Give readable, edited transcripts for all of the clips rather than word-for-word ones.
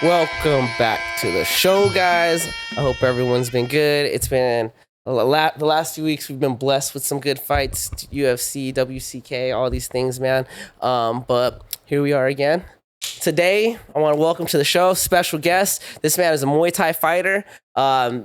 Welcome back to the show, guys. I hope everyone's been good. It's been the last few weeks. We've been blessed with some good fights, UFC, WCK, all these things, man. But here we are again. Today, I want to welcome to the show special guest. This man is a Muay Thai fighter.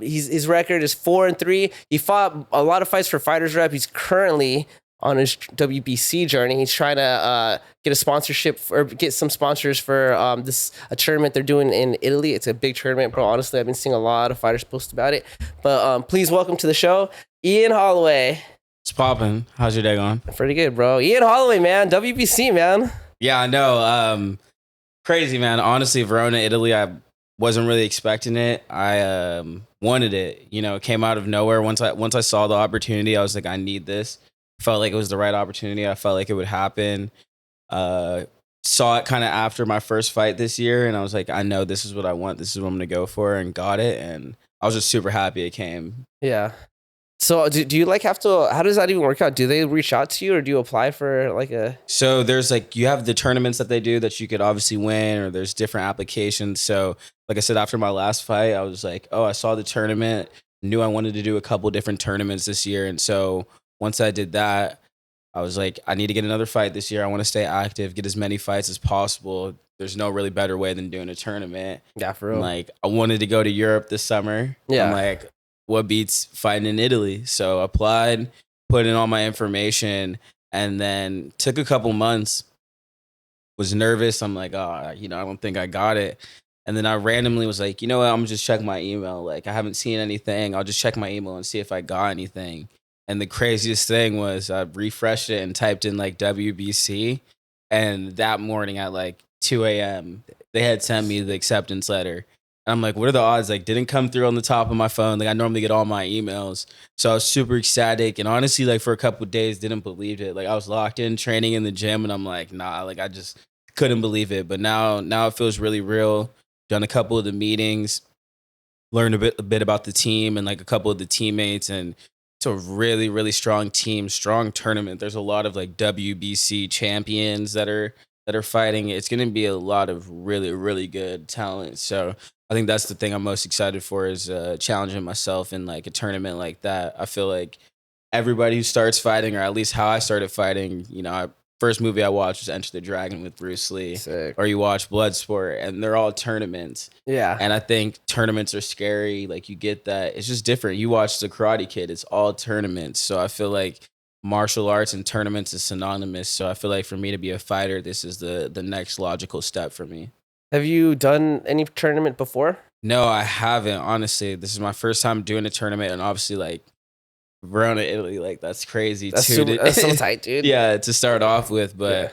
His record is 4-3. He fought a lot of fights for FightersRep. He's currently on his WBC journey. He's trying to get a sponsorship or get some sponsors for a tournament they're doing in Italy. It's a big tournament, bro. Honestly, I've been seeing a lot of fighters post about it. But please welcome to the show, Ian Holloway. It's popping. How's your day going? Pretty good, bro. Ian Holloway, man. WBC, man. Yeah, I know. Crazy, man. Honestly, Verona, Italy, I wasn't really expecting it. I wanted it. You know, it came out of nowhere. Once I saw the opportunity, I was like, I need this. Felt like it was the right opportunity. I felt like it would happen. Saw it kind of after my first fight this year, and I was like, I know this is what I want. This is what I'm going to go for, and got it. And I was just super happy it came. Yeah. So do you like have to, how does that even work out? Do they reach out to you, or do you apply for like a... So there's like, you have the tournaments that they do that you could obviously win, or there's different applications. So like I said, after my last fight, I was like, oh, I saw the tournament, knew I wanted to do a couple different tournaments this year. And so once I did that, I was like, I need to get another fight this year. I want to stay active, get as many fights as possible. There's no really better way than doing a tournament. Yeah, for real. I'm like, I wanted to go to Europe this summer. Yeah. I'm like, what beats fighting in Italy? So applied, put in all my information, and then took a couple months. Was nervous. I'm like, I don't think I got it. And then I randomly was like, you know what? I'm gonna just check my email. Like, I haven't seen anything. I'll just check my email and see if I got anything. And the craziest thing was I refreshed it and typed in like WBC. And that morning at like 2 a.m., they had sent me the acceptance letter. And I'm like, what are the odds? Like, didn't come through on the top of my phone. Like, I normally get all my emails. So I was super ecstatic. And honestly, like for a couple of days, didn't believe it. Like, I was locked in training in the gym, and I'm like, nah, like I just couldn't believe it. But now it feels really real. Done a couple of the meetings, learned a bit about the team and like a couple of the teammates, and it's a really, really strong team, strong tournament. There's a lot of like WBC champions that are fighting. It's going to be a lot of really, really good talent. So I think that's the thing I'm most excited for, is challenging myself in like a tournament like that. I feel like everybody who starts fighting, or at least how I started fighting, you know, first movie I watched was Enter the Dragon with Bruce Lee. Sick. Or you watch Bloodsport, and they're all tournaments. Yeah. And I think tournaments are scary. Like, you get that. It's just different. You watch The Karate Kid, it's all tournaments. So I feel like martial arts and tournaments is synonymous. So I feel like for me to be a fighter, this is the next logical step for me. Have you done any tournament before? No, I haven't. Honestly, this is my first time doing a tournament, and obviously, like, Verona, Italy, like that's crazy too. That's so tight, dude. Yeah, to start off with, but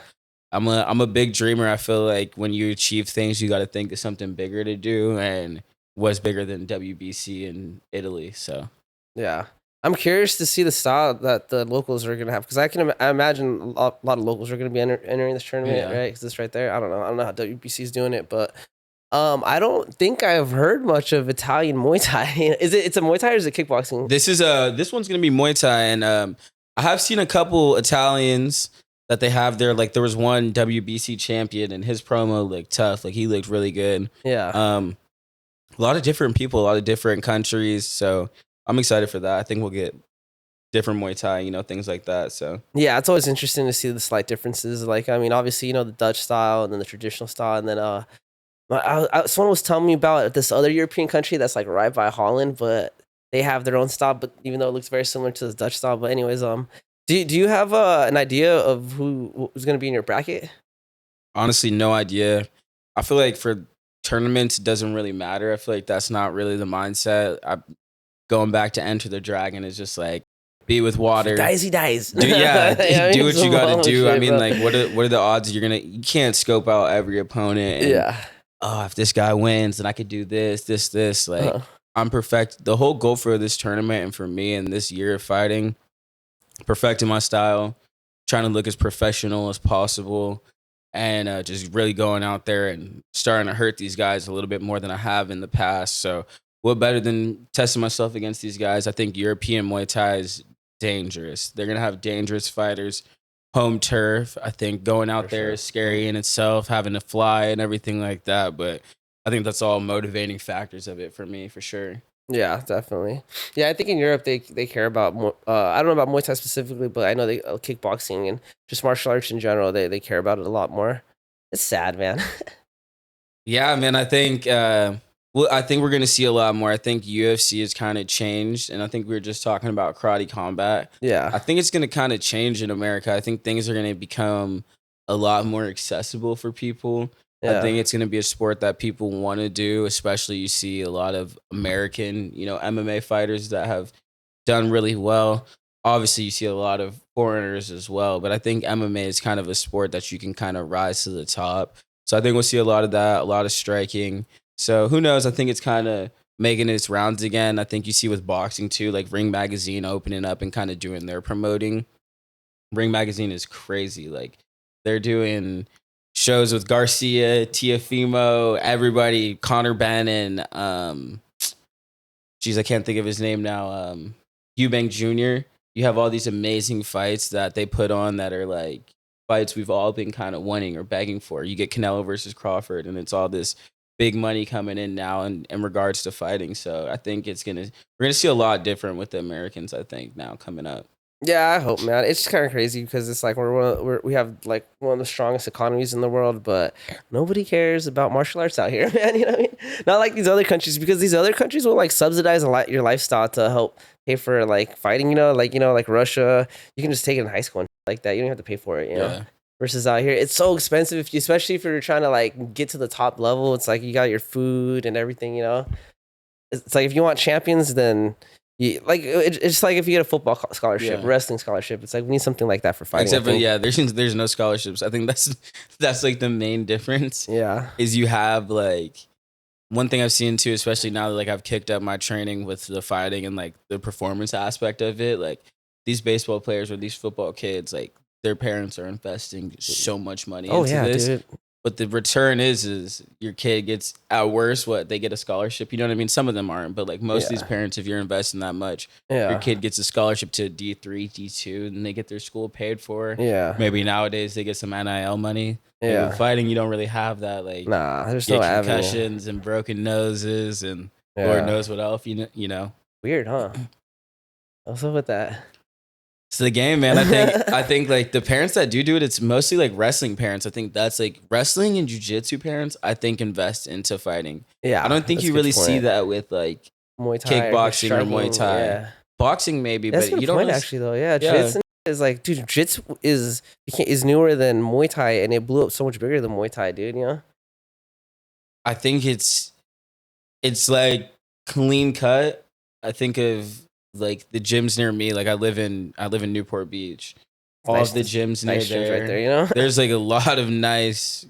Yeah. I'm a big dreamer. I feel like when you achieve things, you got to think of something bigger to do, and what's bigger than WBC in Italy. So Yeah. I'm curious to see the style that the locals are going to have, because I imagine a lot of locals are going to be entering this tournament, Yeah. right? Because it's right there. I don't know how WBC is doing it, but I don't think I've heard much of Italian Muay Thai. It's a Muay Thai, or is it kickboxing? this one's gonna be Muay Thai, and I have seen a couple Italians that they have there. Like, there was one WBC champion, and his promo looked tough. Like, he looked really good. Yeah. A lot of different people, a lot of different countries. So I'm excited for that. I think we'll get different Muay Thai, you know, things like that. So Yeah, it's always interesting to see the slight differences. Like, I mean, obviously, you know, the Dutch style and then the traditional style, and then someone was telling me about this other European country that's like right by Holland, but they have their own style, but even though it looks very similar to the Dutch style. But anyways, do you have an idea of who's going to be in your bracket? honestly, no idea. I feel like for tournaments, it doesn't really matter. I feel like that's not really the mindset. Going back to Enter the Dragon is just like, be with water. He dies. Do, yeah, do what you got to do. Shit, I mean, bro. like, what are the odds you can't scope out every opponent. And, Yeah. oh, if this guy wins, then I could do this. Like, Uh-huh. I'm perfect. The whole goal for this tournament and for me in this year of fighting, perfecting my style, trying to look as professional as possible, and just really going out there and starting to hurt these guys a little bit more than I have in the past. So what better than testing myself against these guys? I think European Muay Thai is dangerous. They're going to have dangerous fighters. Home turf, I think going out there is scary in itself, having to fly and everything like that. But I think that's all motivating factors of it for me, for sure. Yeah, definitely. Yeah, I think in Europe they care about more. I don't know about Muay Thai specifically, but I know they kickboxing and just martial arts in general. They care about it a lot more. It's sad, man. Yeah, man. I think we're gonna see a lot more. I think UFC has kind of changed, and I think we were just talking about karate combat. Yeah, I think it's gonna kind of change in America. I think things are gonna become a lot more accessible for people. I yeah, think it's gonna be a sport that people want to do, especially you see a lot of American, MMA fighters that have done really well. Obviously, you see a lot of foreigners as well, but I think MMA is kind of a sport that you can kind of rise to the top. So I think we'll see a lot of that, a lot of striking. So who knows? I think it's kind of making its rounds again. I think you see with boxing too, like Ring Magazine opening up and kind of doing their promoting. Ring Magazine is crazy. Like they're doing shows with Garcia, Tiafimo, everybody, Connor Bannon, geez, I can't think of his name now. Eubank Jr. You have all these amazing fights that they put on that are like fights we've all been kind of wanting or begging for. You get Canelo versus Crawford, and it's all this big money coming in now in regards to fighting. So I think we're gonna see a lot different with the Americans. I think now coming up. yeah. I hope, man. It's just kind of crazy because it's like we have like one of the strongest economies in the world, but nobody cares about martial arts out here, man. You know what I mean? Not like these other countries, because these other countries will like subsidize a lot your lifestyle to help pay for like fighting. Like Russia, you can just take it in high school and like that. You don't have to pay for it. Yeah. Versus out here, it's so expensive. Especially if you're trying to like get to the top level, it's like you got your food and everything. It's like if you want champions, then it's like if you get a football scholarship, Yeah. wrestling scholarship. It's like we need something like that for fighting. Except for there's no scholarships. I think that's like the main difference. Yeah, Is you have like one thing I've seen too, especially now that like I've kicked up my training with the fighting and like the performance aspect of it. Like these baseball players or these football kids, like their parents are investing so much money into this. dude. But the return is your kid gets at worst they get a scholarship. You know what I mean? Some of them aren't, but like most of these parents, if you're investing that much, your kid gets a scholarship to D3, D2, and they get their school paid for. Yeah, Maybe nowadays they get some NIL money. yeah. With fighting, you don't really have that. Like Nah, there's get no avenue. concussions and broken noses and Lord knows what else. You know. Weird, huh? What's up with that? It's the game, man. I think like the parents that do it, it's mostly like wrestling parents. I think that's like wrestling and jiu-jitsu parents, I think invest into fighting. Yeah, I don't think you really see that with like Muay Thai, kickboxing or Muay Thai. Yeah. Boxing maybe, That's but a you good don't point, really actually though. Yeah, jiu-jitsu is like, dude, jiu-jitsu is newer than Muay Thai, and it blew up so much bigger than Muay Thai, dude. I think it's like clean cut. I think of like the gyms near me. Like I live in Newport Beach. All of the gyms near nice gyms there, right there, there's like a lot of nice,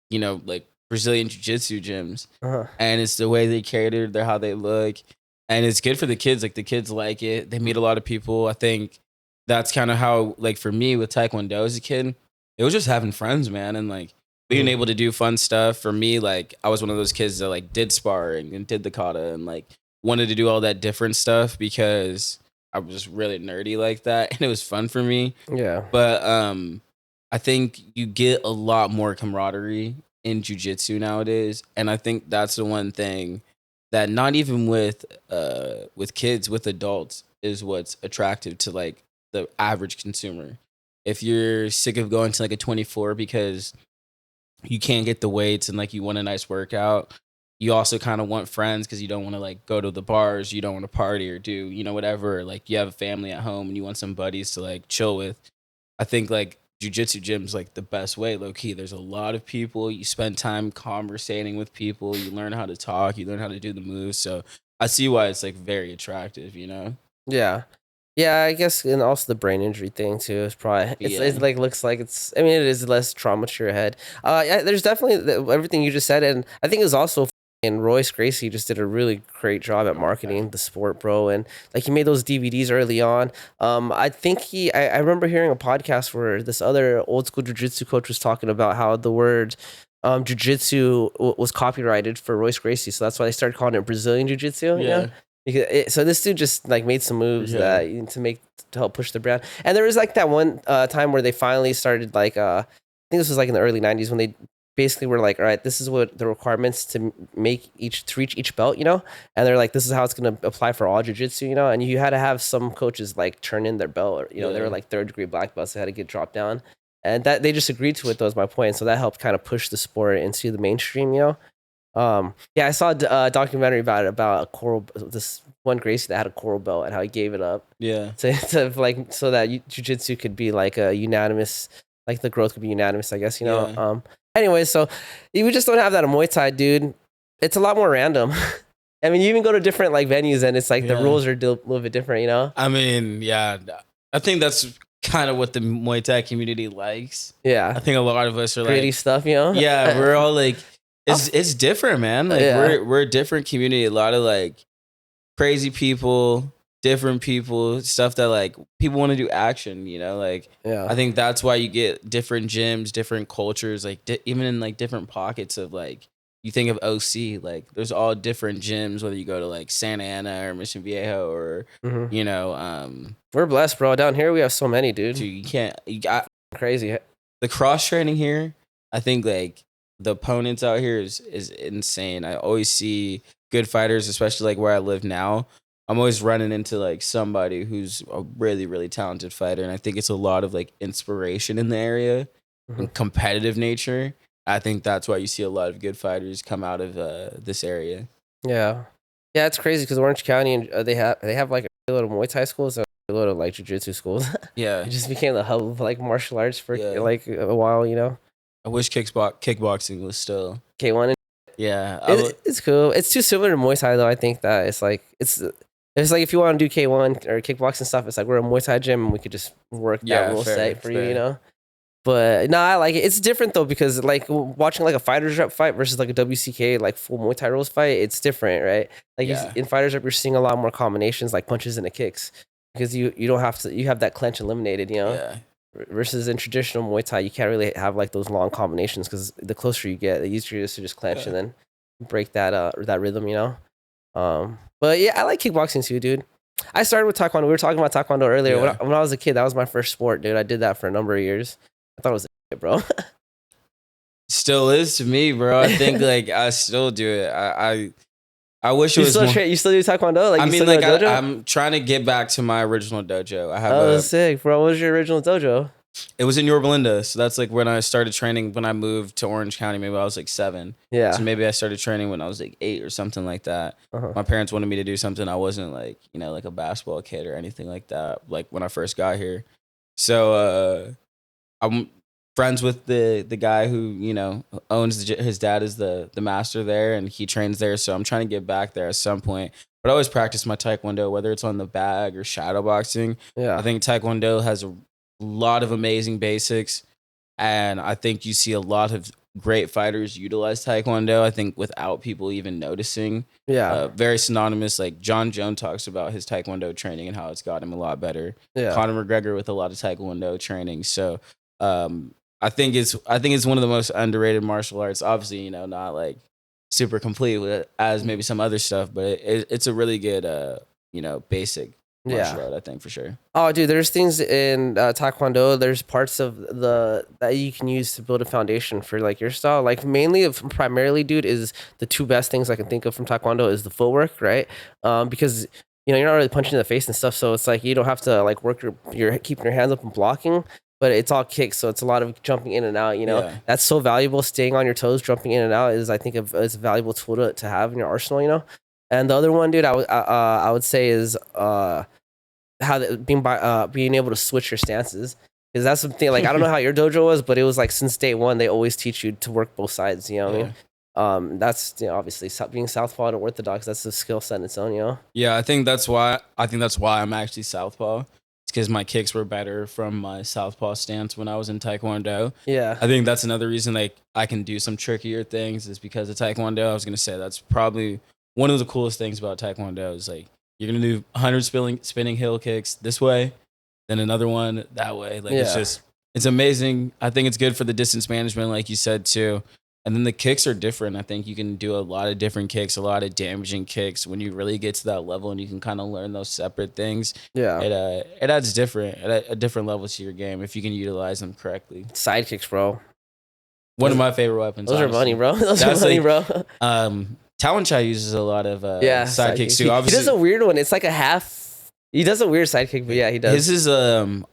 like Brazilian jiu-jitsu gyms. Uh-huh. And it's the way they cater, they're how they look, and it's good for the kids. Like the kids like it. They meet a lot of people. I think that's kind of how, like for me with Taekwondo as a kid, it was just having friends, man, and like being able to do fun stuff. For me, like I was one of those kids that like did sparring and did the kata and like wanted to do all that different stuff because I was just really nerdy like that, and it was fun for me. Yeah. But I think you get a lot more camaraderie in jiu-jitsu nowadays, and I think that's the one thing that not even with kids, with adults, is what's attractive to like the average consumer. If you're sick of going to like a 24 because you can't get the weights and like you want a nice workout, you also kind of want friends because you don't want to like go to the bars, you don't want to party or do whatever, like you have a family at home and you want some buddies to like chill with. I think like jiu-jitsu gym's like the best way, low key. There's a lot of people, you spend time conversating with people, you learn how to talk, you learn how to do the moves. So I see why it's like very attractive. Yeah, I guess, and also the brain injury thing too is probably it's like looks like it's. I mean, it is less trauma to your head. Yeah, there's definitely everything you just said, and I think it was also. And Royce Gracie just did a really great job at marketing the sport, bro. And like he made those DVDs early on. I think I remember hearing a podcast where this other old school jiu-jitsu coach was talking about how the word jiu-jitsu was copyrighted for Royce Gracie, so that's why they started calling it Brazilian jiu-jitsu. Yeah. So this dude just like made some moves that to help push the brand. And there was like that one time where they finally started like I think this was like in the early 90s when they basically were like, all right, this is what the requirements to reach each belt, you know, and they're like, this is how it's gonna apply for all jiu-jitsu, you know, and you had to have some coaches like turn in their belt, or, you know, they were like third-degree black belts, they had to get dropped down, and that they just agreed to it. That was my point. So that helped kind of push the sport into the mainstream, you know. Yeah, I saw a documentary about a coral. This one Gracie that had a coral belt and how he gave it up. Yeah. To like so that jiu-jitsu could be like a unanimous, like the growth could be unanimous, I guess, you know. Yeah. Anyway, so we just don't have that in Muay Thai, dude. It's a lot more random. I mean, you even go to different like venues and it's like the rules are a little bit different, you know. I mean, yeah, I think that's kind of what the Muay Thai community likes. Yeah, I think a lot of us are gritty like stuff, you know. Yeah, we're all like, it's different, man. Like we're a different community. A lot of like crazy people, different people, stuff that like people want to do action, you know. Like I think that's why you get different gyms, different cultures, like even in like different pockets of like. You think of OC, like there's all different gyms, whether you go to like Santa Ana or Mission Viejo or, you know. We're blessed, bro. Down here, we have so many, dude. You can't, you got crazy. The cross training here, I think like the opponents out here is insane. I always see good fighters, especially like where I live now. I'm always running into like somebody who's a really, really talented fighter. And I think it's a lot of like inspiration in the area and competitive nature. I think that's why you see a lot of good fighters come out of this area. Yeah, it's crazy because Orange County and they have like a lot of Muay Thai schools and a lot of like jiu-jitsu schools. Yeah, it just became the hub of like martial arts for like a while, you know. I wish kickboxing was still K1. Yeah, it's cool. It's too similar to Muay Thai though. I think that it's like like if you want to do K1 or kickboxing stuff, it's like we're a Muay Thai gym and we could just work that rule set for you, you know. But no, I like it. It's different though because like watching like a FightersRep fight versus like a WCK like full Muay Thai rules fight, it's different, right? Like in FightersRep, you're seeing a lot more combinations like punches and kicks because you don't have to, you have that clench eliminated, you know. Yeah. Versus in traditional Muay Thai, you can't really have like those long combinations because the closer you get, the easier it is to just clench and then break that rhythm, you know. But yeah, I like kickboxing too, dude. I started with Taekwondo. We were talking about Taekwondo earlier. Yeah. When I was a kid, that was my first sport, dude. I did that for a number of years. I thought it was shit, bro. Still is to me, bro. I think like I still do it. I wish it was more. You still do Taekwondo? Like, I mean, like I'm trying to get back to my original dojo. I have sick, bro. What was your original dojo? It was in Yorba Linda. So that's like when I started training when I moved to Orange County. Maybe I was like 7. Yeah. So maybe I started training when I was like 8 or something like that. My parents wanted me to do something. I wasn't like, you know, like a basketball kid or anything like that. Like when I first got here. So I'm friends with the guy who, you know, owns his dad is the master there and he trains there. So I'm trying to get back there at some point. But I always practice my Taekwondo, whether it's on the bag or shadow boxing. Yeah. I think Taekwondo has a lot of amazing basics. And I think you see a lot of great fighters utilize Taekwondo, I think, without people even noticing. Yeah. Very synonymous. Like John Jones talks about his Taekwondo training and how it's got him a lot better. Yeah. Conor McGregor with a lot of Taekwondo training. So I think it's one of the most underrated martial arts. Obviously, you know, not like super complete with as maybe some other stuff, but it's a really good, you know, basic martial art, I think, for sure. Oh, dude, there's things in Taekwondo. There's parts of that you can use to build a foundation for like your style. Like primarily, dude, is the two best things I can think of from Taekwondo is the footwork, right? Because you know you're not really punching in the face and stuff, so it's like you don't have to like work your keeping your hands up and blocking. But it's all kicks, so it's a lot of jumping in and out, you know. That's so valuable. Staying on your toes, jumping in and out is, I think, is a valuable tool to have in your arsenal, you know. And the other one, dude, I would say is being able to switch your stances, because that's something like I don't know how your dojo was, but it was like since day one they always teach you to work both sides. You know what I mean? That's, you know, obviously being southpaw and orthodox, that's a skill set in its own, you know. Yeah, I think that's why I'm actually southpaw. Because my kicks were better from my southpaw stance when I was in Taekwondo. Yeah. I think that's another reason like I can do some trickier things is because of Taekwondo. I was going to say that's probably one of the coolest things about Taekwondo is like you're going to do 100 spinning heel kicks this way, then another one that way. Like it's amazing. I think it's good for the distance management like you said too. And then the kicks are different. I think you can do a lot of different kicks, a lot of damaging kicks when you really get to that level and you can kind of learn those separate things. Yeah. It adds a different level to your game if you can utilize them correctly. Side kicks, bro. One of my favorite weapons. Those honestly. are money, bro. Those are money, bro. Talon Chai uses a lot of side sidekicks too. He Obviously, does a weird one. It's like a half. He does a weird sidekick, but yeah, he does. His is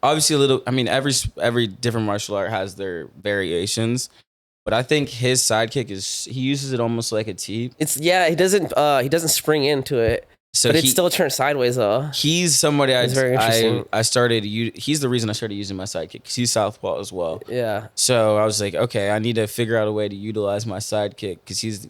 obviously a little. I mean, every different martial art has their variations, but I think his sidekick he uses it almost like a teep. He doesn't spring into it. So but it still turns sideways though. He's somebody I started. He's the reason I started using my sidekick because he's southpaw as well. Yeah. So I was like, okay, I need to figure out a way to utilize my sidekick because he's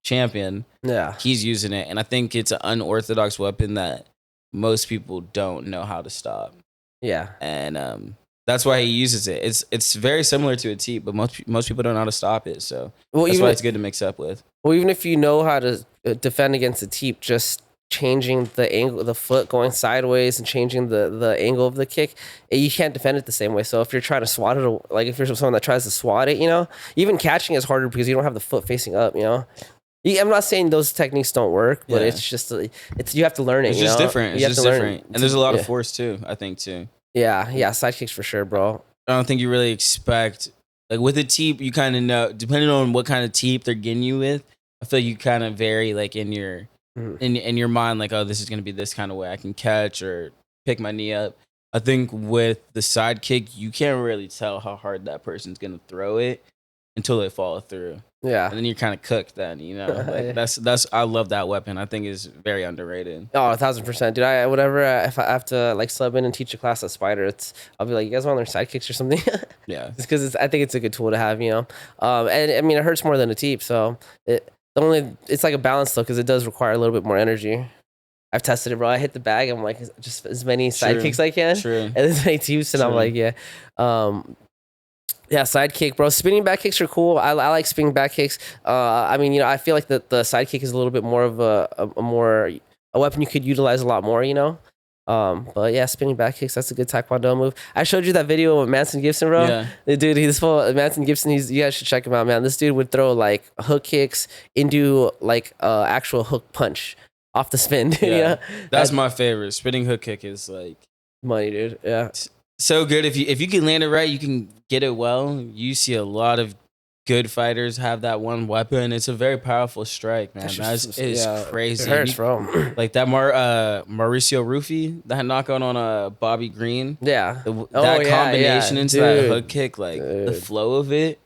champion. Yeah. He's using it, and I think it's an unorthodox weapon that most people don't know how to stop. Yeah. And that's why he uses it. It's very similar to a teep, but most people don't know how to stop it. So that's why it's good to mix up with. Well, even if you know how to defend against a teep, just changing the angle, the foot going sideways and changing the angle of the kick, you can't defend it the same way. So if you're trying to swat it, like if you're someone that tries to swat it, even catching is harder because you don't have the foot facing up, I'm not saying those techniques don't work, but it's just, you have to learn it. It's just different. It's just different. And there's a lot of force too, I think too. Yeah, side kicks for sure, bro. I don't think you really expect, like with a teep, you kind of know, depending on what kind of teep they're getting you with, I feel you kind of vary like in your mind, like, oh, this is going to be this kind of way I can catch or pick my knee up. I think with the side kick, you can't really tell how hard that person's going to throw it until they follow through. Yeah. And then you're kind of cooked then, like that's, I love that weapon. I think it's very underrated. Oh, 1,000%. Dude, if I have to like sub in and teach a class at Spider, I'll be like, you guys want to learn side kicks or something? Yeah. Just because I think it's a good tool to have, and I mean, it hurts more than a teep. So it's like a balance though, because it does require a little bit more energy. I've tested it, bro. I hit the bag. I'm like, just as many side kicks I can, and as many teeps, and I'm like, yeah, side kick, bro. Spinning back kicks are cool. I like spinning back kicks. I mean, I feel like the side kick is a little bit more of a weapon you could utilize a lot more, But yeah, spinning back kicks, that's a good Taekwondo move. I showed you that video with Manson Gibson, bro. Yeah. The dude, Manson Gibson, you guys should check him out, man. This dude would throw like hook kicks into like actual hook punch off the spin. Yeah. That's my favorite. Spinning hook kick is like money, dude. Yeah. So good. If you can land it right, you can get it well. You see a lot of good fighters have that one weapon. It's a very powerful strike, man. It's crazy. It hurts, bro. Like that Mauricio Rufy, that knockout on Bobby Green. Yeah. That combination into that hook kick, like the flow of it,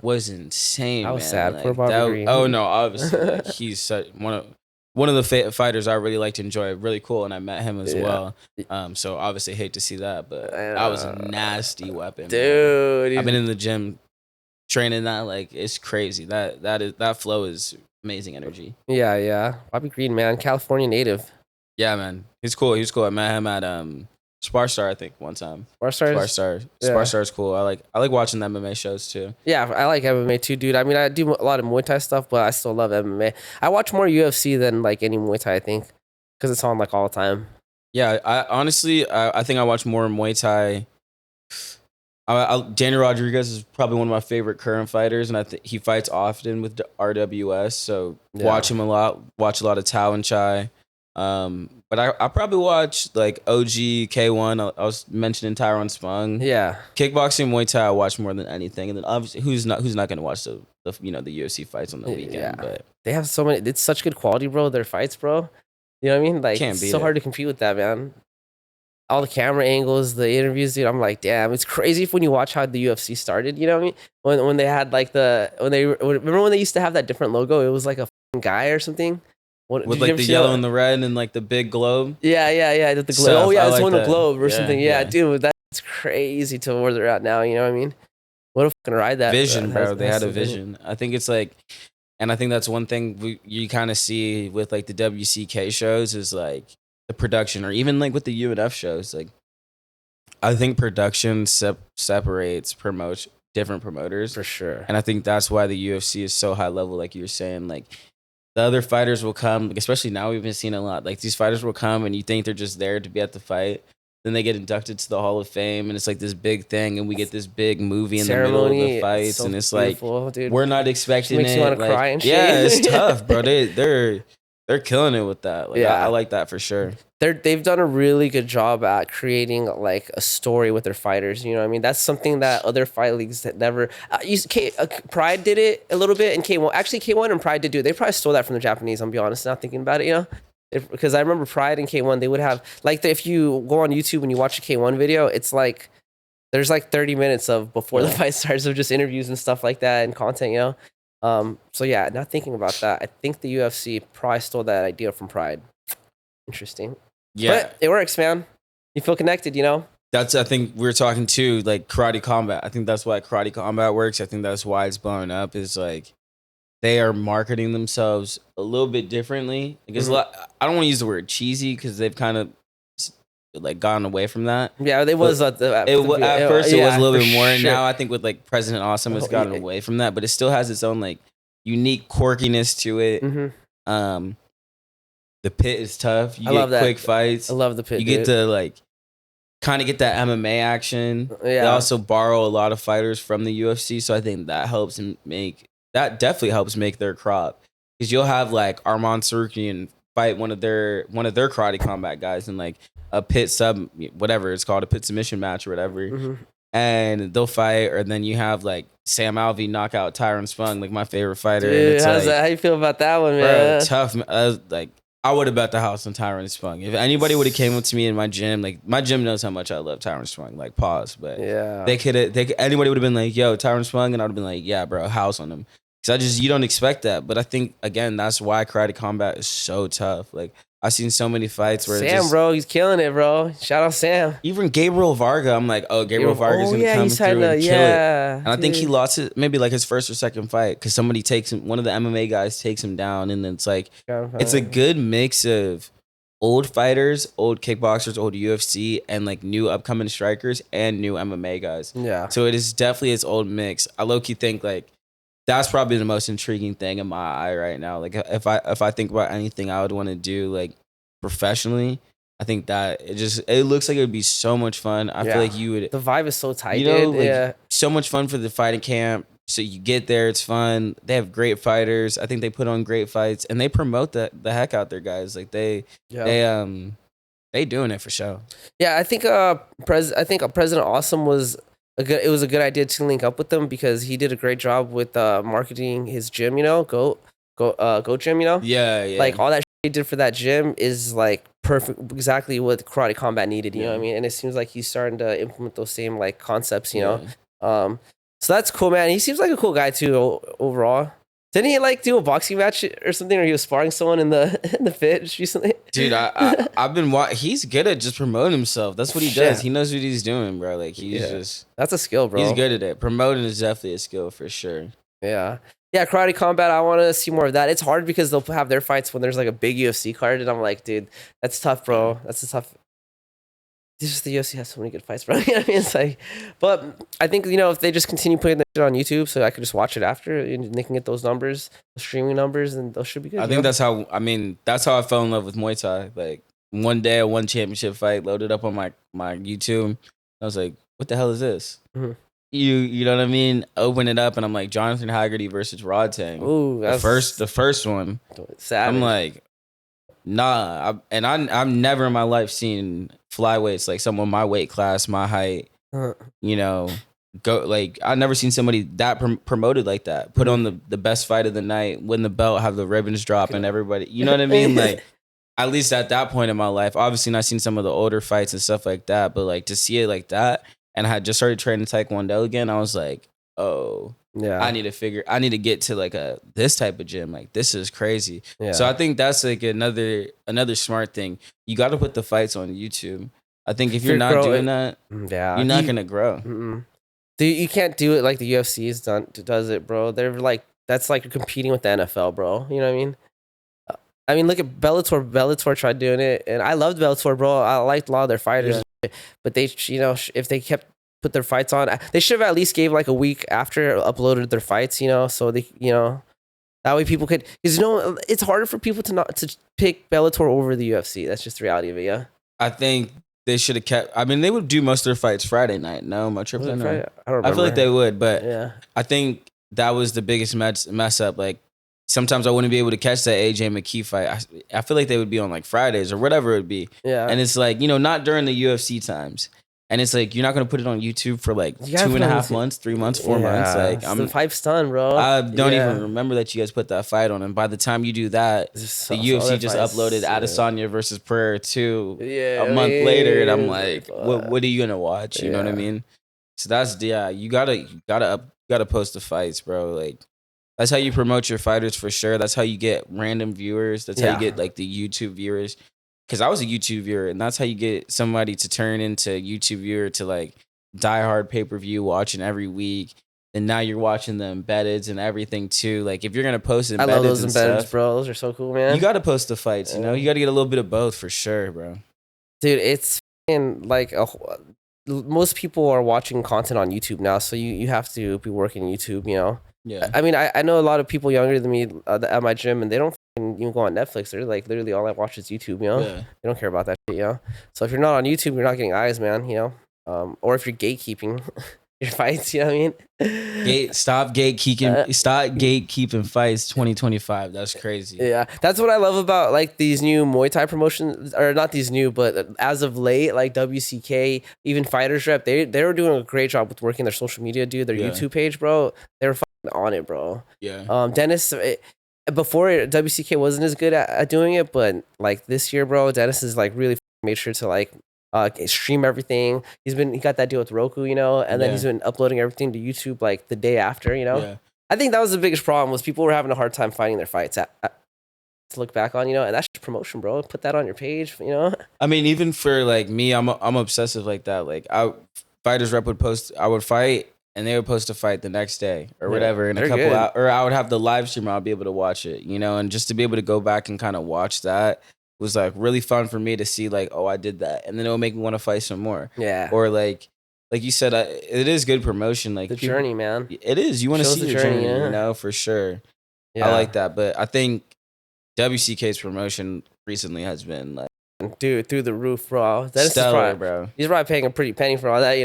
was insane. I was man. sad like, for Bobby Green. Oh no, obviously like, he's such one of the fighters I really like to enjoy. Really cool, and I met him as well. So obviously hate to see that, but that was a nasty weapon, dude. I've been in the gym training that, like, it's crazy. That flow is amazing energy. Yeah. Bobby Green, man, California native. Yeah, man, he's cool. He was cool. I met him at Sparstar, I think, one time. Sparstar is cool. I like watching the MMA shows too. Yeah, I like MMA too, dude. I mean, I do a lot of Muay Thai stuff, but I still love MMA. I watch more UFC than like any Muay Thai, I think, because it's on like all the time. Yeah, I honestly think I watch more Muay Thai. Daniel Rodriguez is probably one of my favorite current fighters, and I think he fights often with the RWS. So watch him a lot. Watch a lot of Talon Chai. But I probably watch like OG K1. I was mentioning Tyrone Spong. Yeah. Kickboxing, Muay Thai I watch more than anything, and then obviously who's not going to watch the UFC fights on the weekend? Yeah. But they have so many. It's such good quality, bro. Their fights, bro. You know what I mean? Like, it's so hard to compete with that, man. All the camera angles, the interviews, dude. I'm like, damn, it's crazy when you watch how the UFC started. You know what I mean? When they had like remember when they used to have that different logo? It was like a guy or something. With like the yellow and the red and like the big globe. Yeah. The globe. Stuff. Oh yeah, it's like one that. The globe or something. Yeah, yeah, dude, that's crazy to where they're at now. You know what I mean? What a fucking ride that vision, bro. They had a vision. I think it's like, and I think that's one thing you kind of see with like the WCK shows is like the production, or even like with the UNF shows. Like, I think production separates different promoters for sure, and I think that's why the UFC is so high level. Like you're saying, like. The other fighters will come, especially now we've been seeing a lot. Like these fighters will come and you think they're just there to be at the fight. Then they get inducted to the Hall of Fame and it's like this big thing and we get this big movie in ceremony, the middle of the fights. So and it's like, dude. We're not expecting makes it. You want to like, cry and shit. Yeah, it's tough, bro. They're they're killing it with that. Like, I like that for sure. They've done a really good job at creating like a story with their fighters. You know what I mean? That's something that other fight leagues that never. Pride did it a little bit, and K1 actually K1 and Pride did do it. They probably stole that from the Japanese. I'm be honest, not thinking about it. You know, because I remember Pride and K1, they would have like if you go on YouTube and you watch a K1 video, it's like there's like 30 minutes of before the fight starts of just interviews and stuff like that and content. You know, so yeah, not thinking about that. I think the UFC probably stole that idea from Pride. Interesting. Yeah, but it works, man. You feel connected, you know? That's, I think we were talking too, like karate combat. I think that's why karate combat works. I think that's why it's blowing up, is like they are marketing themselves a little bit differently. Because I don't want to use the word cheesy because they've kind of like gone away from that. Yeah, it was at first it was a little bit more. Sure. Now I think with like President Awesome has gotten away from that, but it still has its own like unique quirkiness to it. The pit is tough. You get quick fights. I love the pit. You get to like kind of get that MMA action. Yeah. They also borrow a lot of fighters from the UFC, so I think that definitely helps make their crop. Because you'll have like Arman Sarukian fight one of their karate combat guys in like a pit sub, whatever it's called, a pit submission match or whatever. And they'll fight, or then you have like Sam Alvey knock out Tyron Spong, like my favorite fighter. Dude, and how you feel about that one, man? Bro, tough. Like I would have bet the house on Tyron Spong. If anybody would have came up to me in my gym, like my gym knows how much I love Tyron Spong. Like pause, but anybody would have been like, "Yo, Tyron Spong," and I'd have been like, "Yeah, bro, house on him." Because you don't expect that. But I think again, that's why karate combat is so tough. Like I've seen so many fights where Sam, bro, he's killing it, bro. Shout out Sam. Even Gabriel Varga, I'm like, oh, Gabriel Varga's gonna come through and kill it. And I think he lost it, maybe like his first or second fight, because somebody takes him. One of the MMA guys takes him down, and then it's like it's a good mix of old fighters, old kickboxers, old UFC, and like new upcoming strikers and new MMA guys. Yeah. So it is definitely its old mix. I low-key think like that's probably the most intriguing thing in my eye right now. Like if I think about anything I would want to do like professionally, I think that it looks like it would be so much fun. I feel like you would. The vibe is so tight, you know, dude. like, so much fun for the fighting camp. So you get there, it's fun. They have great fighters. I think they put on great fights, and they promote the heck out there, guys. Like they doing it for sure. Yeah, I think President Awesome was it was a good idea to link up with them because he did a great job with marketing his gym. You know, go gym. You know, yeah. Like all that he did for that gym is like perfect, exactly what karate combat needed. You know what I mean? And it seems like he's starting to implement those same like concepts. You know, so that's cool, man. He seems like a cool guy too overall. Didn't he like do a boxing match or something, or he was sparring someone in the fit recently? Dude, I've been he's good at just promoting himself. That's what he does. He knows what he's doing, bro. Like that's a skill, bro. He's good at it. Promoting is definitely a skill for sure. Yeah, karate combat. I want to see more of that. It's hard because they'll have their fights when there's like a big UFC card, and I'm like, dude, that's tough, bro. That's a tough. This is the UFC has so many good fights, bro. You know what I mean? It's like, but I think, you know, if they just continue putting that shit on YouTube, so I could just watch it after, and they can get those numbers, the streaming numbers, and those should be good. I think that's how I fell in love with Muay Thai. Like one day, one championship fight loaded up on my YouTube. I was like, what the hell is this? Mm-hmm. You know what I mean? Open it up, and I'm like, Jonathan Haggerty versus Rod Tang. Ooh, the first one. Savage. I'm like, nah. I've never in my life seen flyweights like someone my weight class, my height. You know, go like I've never seen somebody that promoted like that. Put on the best fight of the night, win the belt, have the ribbons drop, and everybody. You know what I mean? Like. At least at that point in my life, obviously not seen some of the older fights and stuff like that, but like to see it like that, and I had just started training Taekwondo again, I was like, oh, yeah, I need to get to like this type of gym. Like this is crazy. Yeah. So I think that's like another smart thing. You got to put the fights on YouTube. I think if you're not doing that, you're not gonna grow. Dude, you can't do it like the UFC does it, bro. They're like that's like you're competing with the NFL, bro. You know what I mean? I mean, look at Bellator. Bellator tried doing it, and I loved Bellator, bro. I liked a lot of their fighters, but they, you know, if they put their fights on, they should have at least gave like a week after uploaded their fights, you know, so they, you know, that way people could, because you know, it's harder for people to pick Bellator over the UFC. That's just the reality of it, yeah. I think they should have kept. I mean, they would do most of their fights Friday night. No, my trip. I don't remember. I feel like they would, but yeah. I think that was the biggest mess up, like. sometimes I wouldn't be able to catch that AJ McKee fight. I feel like they would be on like Fridays or whatever it would be. Yeah. And it's like, not during the UFC times. And it's like, you're not going to put it on YouTube for like 2.5 months, 3 months, 4 months. Like, the hype's done, bro. I don't even remember that you guys put that fight on. And by the time you do that, the UFC just uploaded Adesanya versus Pereira 2 a month later. And I'm like, what are you going to watch? You know what I mean? So that's, you gotta post the fights, bro. Like, that's how you promote your fighters for sure. That's how you get random viewers. That's how you get like the YouTube viewers. Because I was a YouTube viewer, and that's how you get somebody to turn into a YouTube viewer to like diehard pay-per-view watching every week. And now you're watching the embeddeds and everything too. Like, if you're gonna post embeddeds, I love those embeddeds, stuff, bro. Those are so cool, man. You gotta post the fights. You got to get a little bit of both for sure, bro. Dude, it's like most people are watching content on YouTube now, so you have to be working YouTube, Yeah. I mean, I know a lot of people younger than me at my gym, and they don't even go on Netflix. They're like, literally all I watch is YouTube, Yeah. They don't care about that shit, So if you're not on YouTube, you're not getting eyes, man, or if you're gatekeeping your fights, you know what I mean? Stop gatekeeping fights 2025. That's crazy. Yeah. That's what I love about like these new Muay Thai promotions, or not these new, but as of late, like WCK, even FightersRep, they were doing a great job with working their social media, dude. Their YouTube page, bro. They were on it, bro. Yeah. Dennis, before WCK wasn't as good at doing it, but like this year, bro, Dennis has like really made sure to like stream everything. He got that deal with Roku, and then he's been uploading everything to YouTube like the day after, Yeah. I think that was the biggest problem, was people were having a hard time finding their fights to look back on, and that's just promotion, bro. Put that on your page, I mean, even for like me, I'm obsessive like that. Like, FightersRep would post, I would fight, and they would post a fight the next day or whatever in a couple hours, or I would have the live stream, I'll be able to watch it, and just to be able to go back and kind of watch that was like really fun for me to see, like, oh, I did that, and then it will make me want to fight some more. Yeah. Or like you said, it is good promotion. Like, the journey, man. It is. You want to see the journey, for sure. Yeah. I like that, but I think WCK's promotion recently has been like, dude, through the roof, bro. That is stellar, bro. He's probably paying a pretty penny for all that,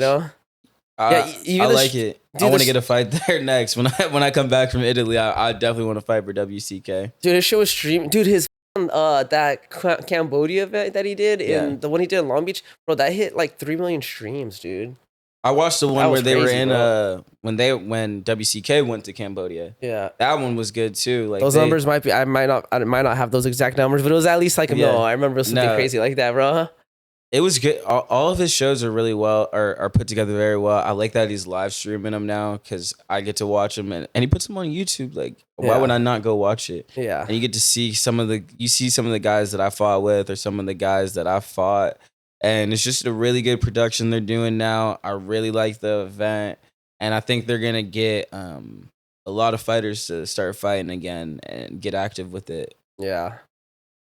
I like it. I want to get a fight there next. When I come back from Italy, I definitely want to fight for WCK. Dude, his show was streaming. Dude, his that Cambodia event that he did, and the one he did in Long Beach, bro, that hit like 3 million streams, dude. I watched the one where they were in when WCK went to Cambodia. Yeah, that one was good too. Like, those numbers might be. I might not have those exact numbers, but it was at least like a mil. I remember something crazy like that, bro. It was good. All of his shows are really are put together very well. I like that he's live streaming them now, because I get to watch them, and he puts them on YouTube. Like, why would I not go watch it? Yeah. And you get to see some of the guys that I fought with, or some of the guys that I fought. And it's just a really good production they're doing now. I really like the event. And I think they're going to get a lot of fighters to start fighting again and get active with it. Yeah.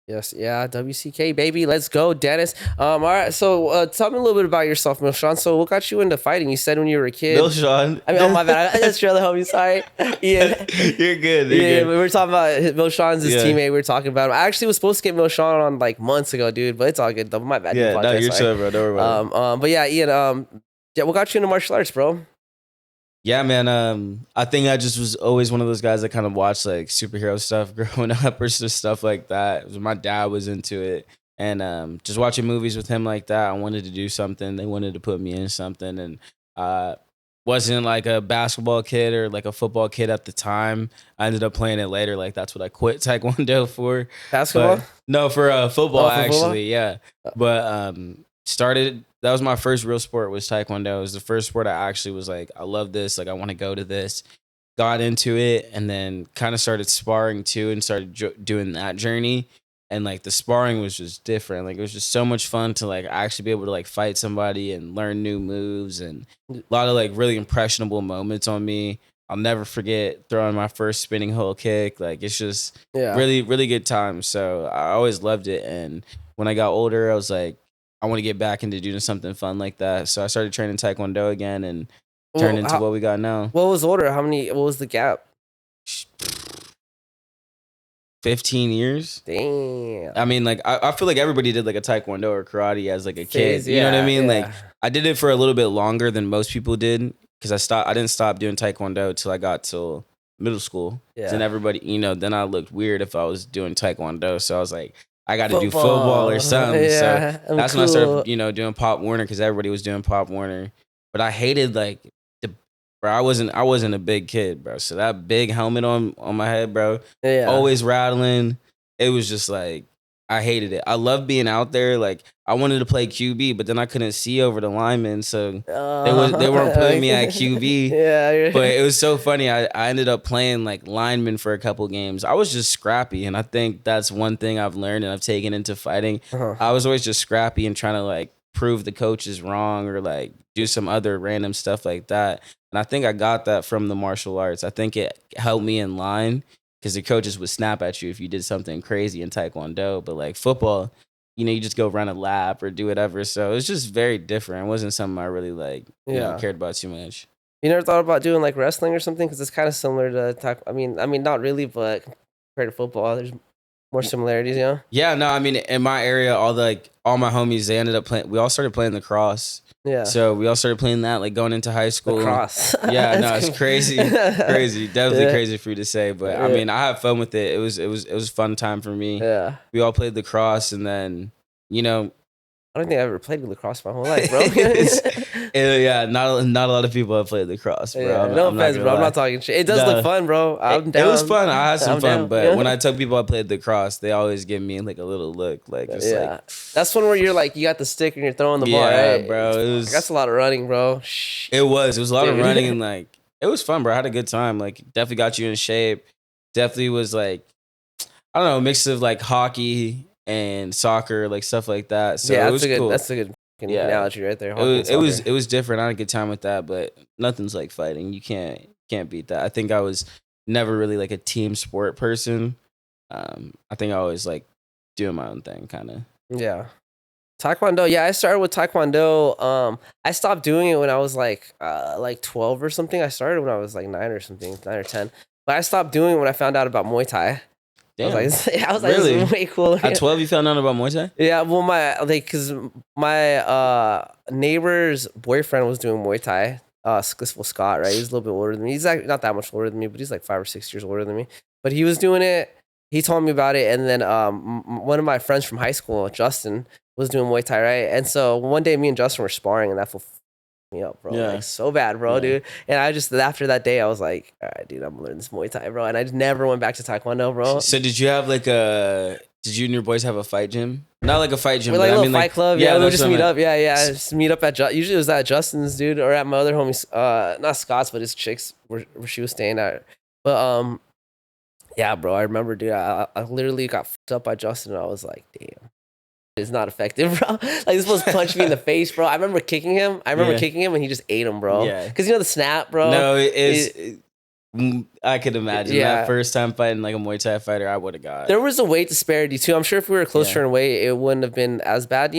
Yes, yeah, WCK, baby. Let's go, Dennis. All right, so tell me a little bit about yourself, Milshawn. So what got you into fighting? You said when you were a kid. Milshawn. I mean, oh, my bad. That's your other homie. Sorry. Ian. You're good. We were talking about Milshawn's his teammate. We were talking about him. I actually was supposed to get Milshawn on like months ago, dude, but it's all good. My bad. Yeah, no, you're chill, bro. Don't worry about it. But yeah, Ian, what got you into martial arts, bro? Yeah, man. I think I just was always one of those guys that kind of watched like superhero stuff growing up, or just stuff like that. My dad was into it, and just watching movies with him like that, I wanted to do something. They wanted to put me in something, and wasn't like a basketball kid or like a football kid at the time. I ended up playing it later. Like, that's what I quit Taekwondo for. Basketball? No, for football, actually. Yeah, but that was my first real sport, was Taekwondo. It was the first sport I actually was like, I love this. Like, I want to go to this. Got into it, and then kind of started sparring too, and started doing that journey. And like, the sparring was just different. Like, it was just so much fun to like actually be able to like fight somebody and learn new moves, and a lot of like really impressionable moments on me. I'll never forget throwing my first spinning hole kick. Like, it's just really, really good times. So I always loved it. And when I got older, I was like, I want to get back into doing something fun like that. So I started training Taekwondo again, and turned into what we got now. What was older? What was the gap? 15 years. Damn. I mean, like, I feel like everybody did like a Taekwondo or karate as like a kid. You know what I mean? Like, I did it for a little bit longer than most people did, because I didn't stop doing Taekwondo till I got till middle school. Yeah. And everybody, then I looked weird if I was doing Taekwondo. So I was like, I got to do football or something. Yeah, so that's when I started, doing Pop Warner because everybody was doing Pop Warner. But I hated bro. I wasn't a big kid, bro. So that big helmet on my head, bro, always rattling. It was just like I hated it. I loved being out there. Like I wanted to play QB, but then I couldn't see over the linemen, so they weren't putting me at QB. Yeah, but it was so funny. I ended up playing like lineman for a couple games. I was just scrappy, and I think that's one thing I've learned and I've taken into fighting. I was always just scrappy and trying to like prove the coaches wrong or like do some other random stuff like that. And I think I got that from the martial arts. I think it helped me in line because the coaches would snap at you if you did something crazy in Taekwondo. But like football, you just go run a lap or do whatever. So it's just very different. It wasn't something I really like, cared about too much. You never thought about doing like wrestling or something? Because it's kind of similar to I mean, not really, but compared to football, there's more similarities, you know? Yeah, no, I mean, in my area, all my homies, they ended up playing. We all started playing lacrosse. Yeah. So we all started playing that, like going into high school. Lacrosse. Yeah, no, it's crazy, crazy, definitely crazy for you to say, but I mean, I had fun with it. It was a fun time for me. Yeah. We all played lacrosse, and then I don't think I ever played lacrosse my whole life, bro. Yeah, not a lot of people have played lacrosse, bro. Yeah, no offense, bro. I'm not talking shit. It does look fun, bro. I'm down. It was fun. I had some fun, down. but when I tell people I played lacrosse, they always give me like a little look, like just like. That's one where you're like, you got the stick and you're throwing the ball, right? Bro. That's a lot of running, bro. It was a lot of running and like it was fun, bro. I had a good time. Like definitely got you in shape. Definitely was like, I don't know, a mix of like hockey and soccer, like stuff like that. So it was cool. That's a good analogy right there. It was different. I had a good time with that, but nothing's like fighting. You can't beat that. I think I was never really like a team sport person. I think I always like doing my own thing, kind of. Yeah. Taekwondo. Yeah, I started with Taekwondo. I stopped doing it when I was like 12 or something. I started when I was like 9 or 10. But I stopped doing it when I found out about Muay Thai. Damn. I was like, really? This is way cooler. At 12, you found out about Muay Thai? Yeah, well, because my neighbor's boyfriend was doing Muay Thai. This was Scott, right? He's a little bit older than me. He's like not that much older than me, but he's like 5 or 6 years older than me. But he was doing it. He told me about it, and then one of my friends from high school, Justin, was doing Muay Thai, right? And so one day, me and Justin were sparring, and that fool me up, bro. Like so bad, bro, dude. And I just after that day, I was like, all right, dude, I'm gonna learn this Muay Thai, bro. And I just never went back to Taekwondo, bro. So did you have did you and your boys have a fight gym? Not like a fight gym, but like a little fight club. Yeah, we would just meet up. Yeah, just meet up at usually it was at Justin's, dude, or at my other homie's, not Scott's, but his chick's where she was staying at. But yeah, bro, I remember, dude, I literally got fucked up by Justin, and I was like, damn. It's not effective, bro. Like this was punched me in the face, bro. I remember kicking him. And he just ate him, bro. Yeah. Because the snap, bro. No, I could imagine that first time fighting like a Muay Thai fighter, I would have got. There was a weight disparity too. I'm sure if we were closer in weight, it wouldn't have been as bad,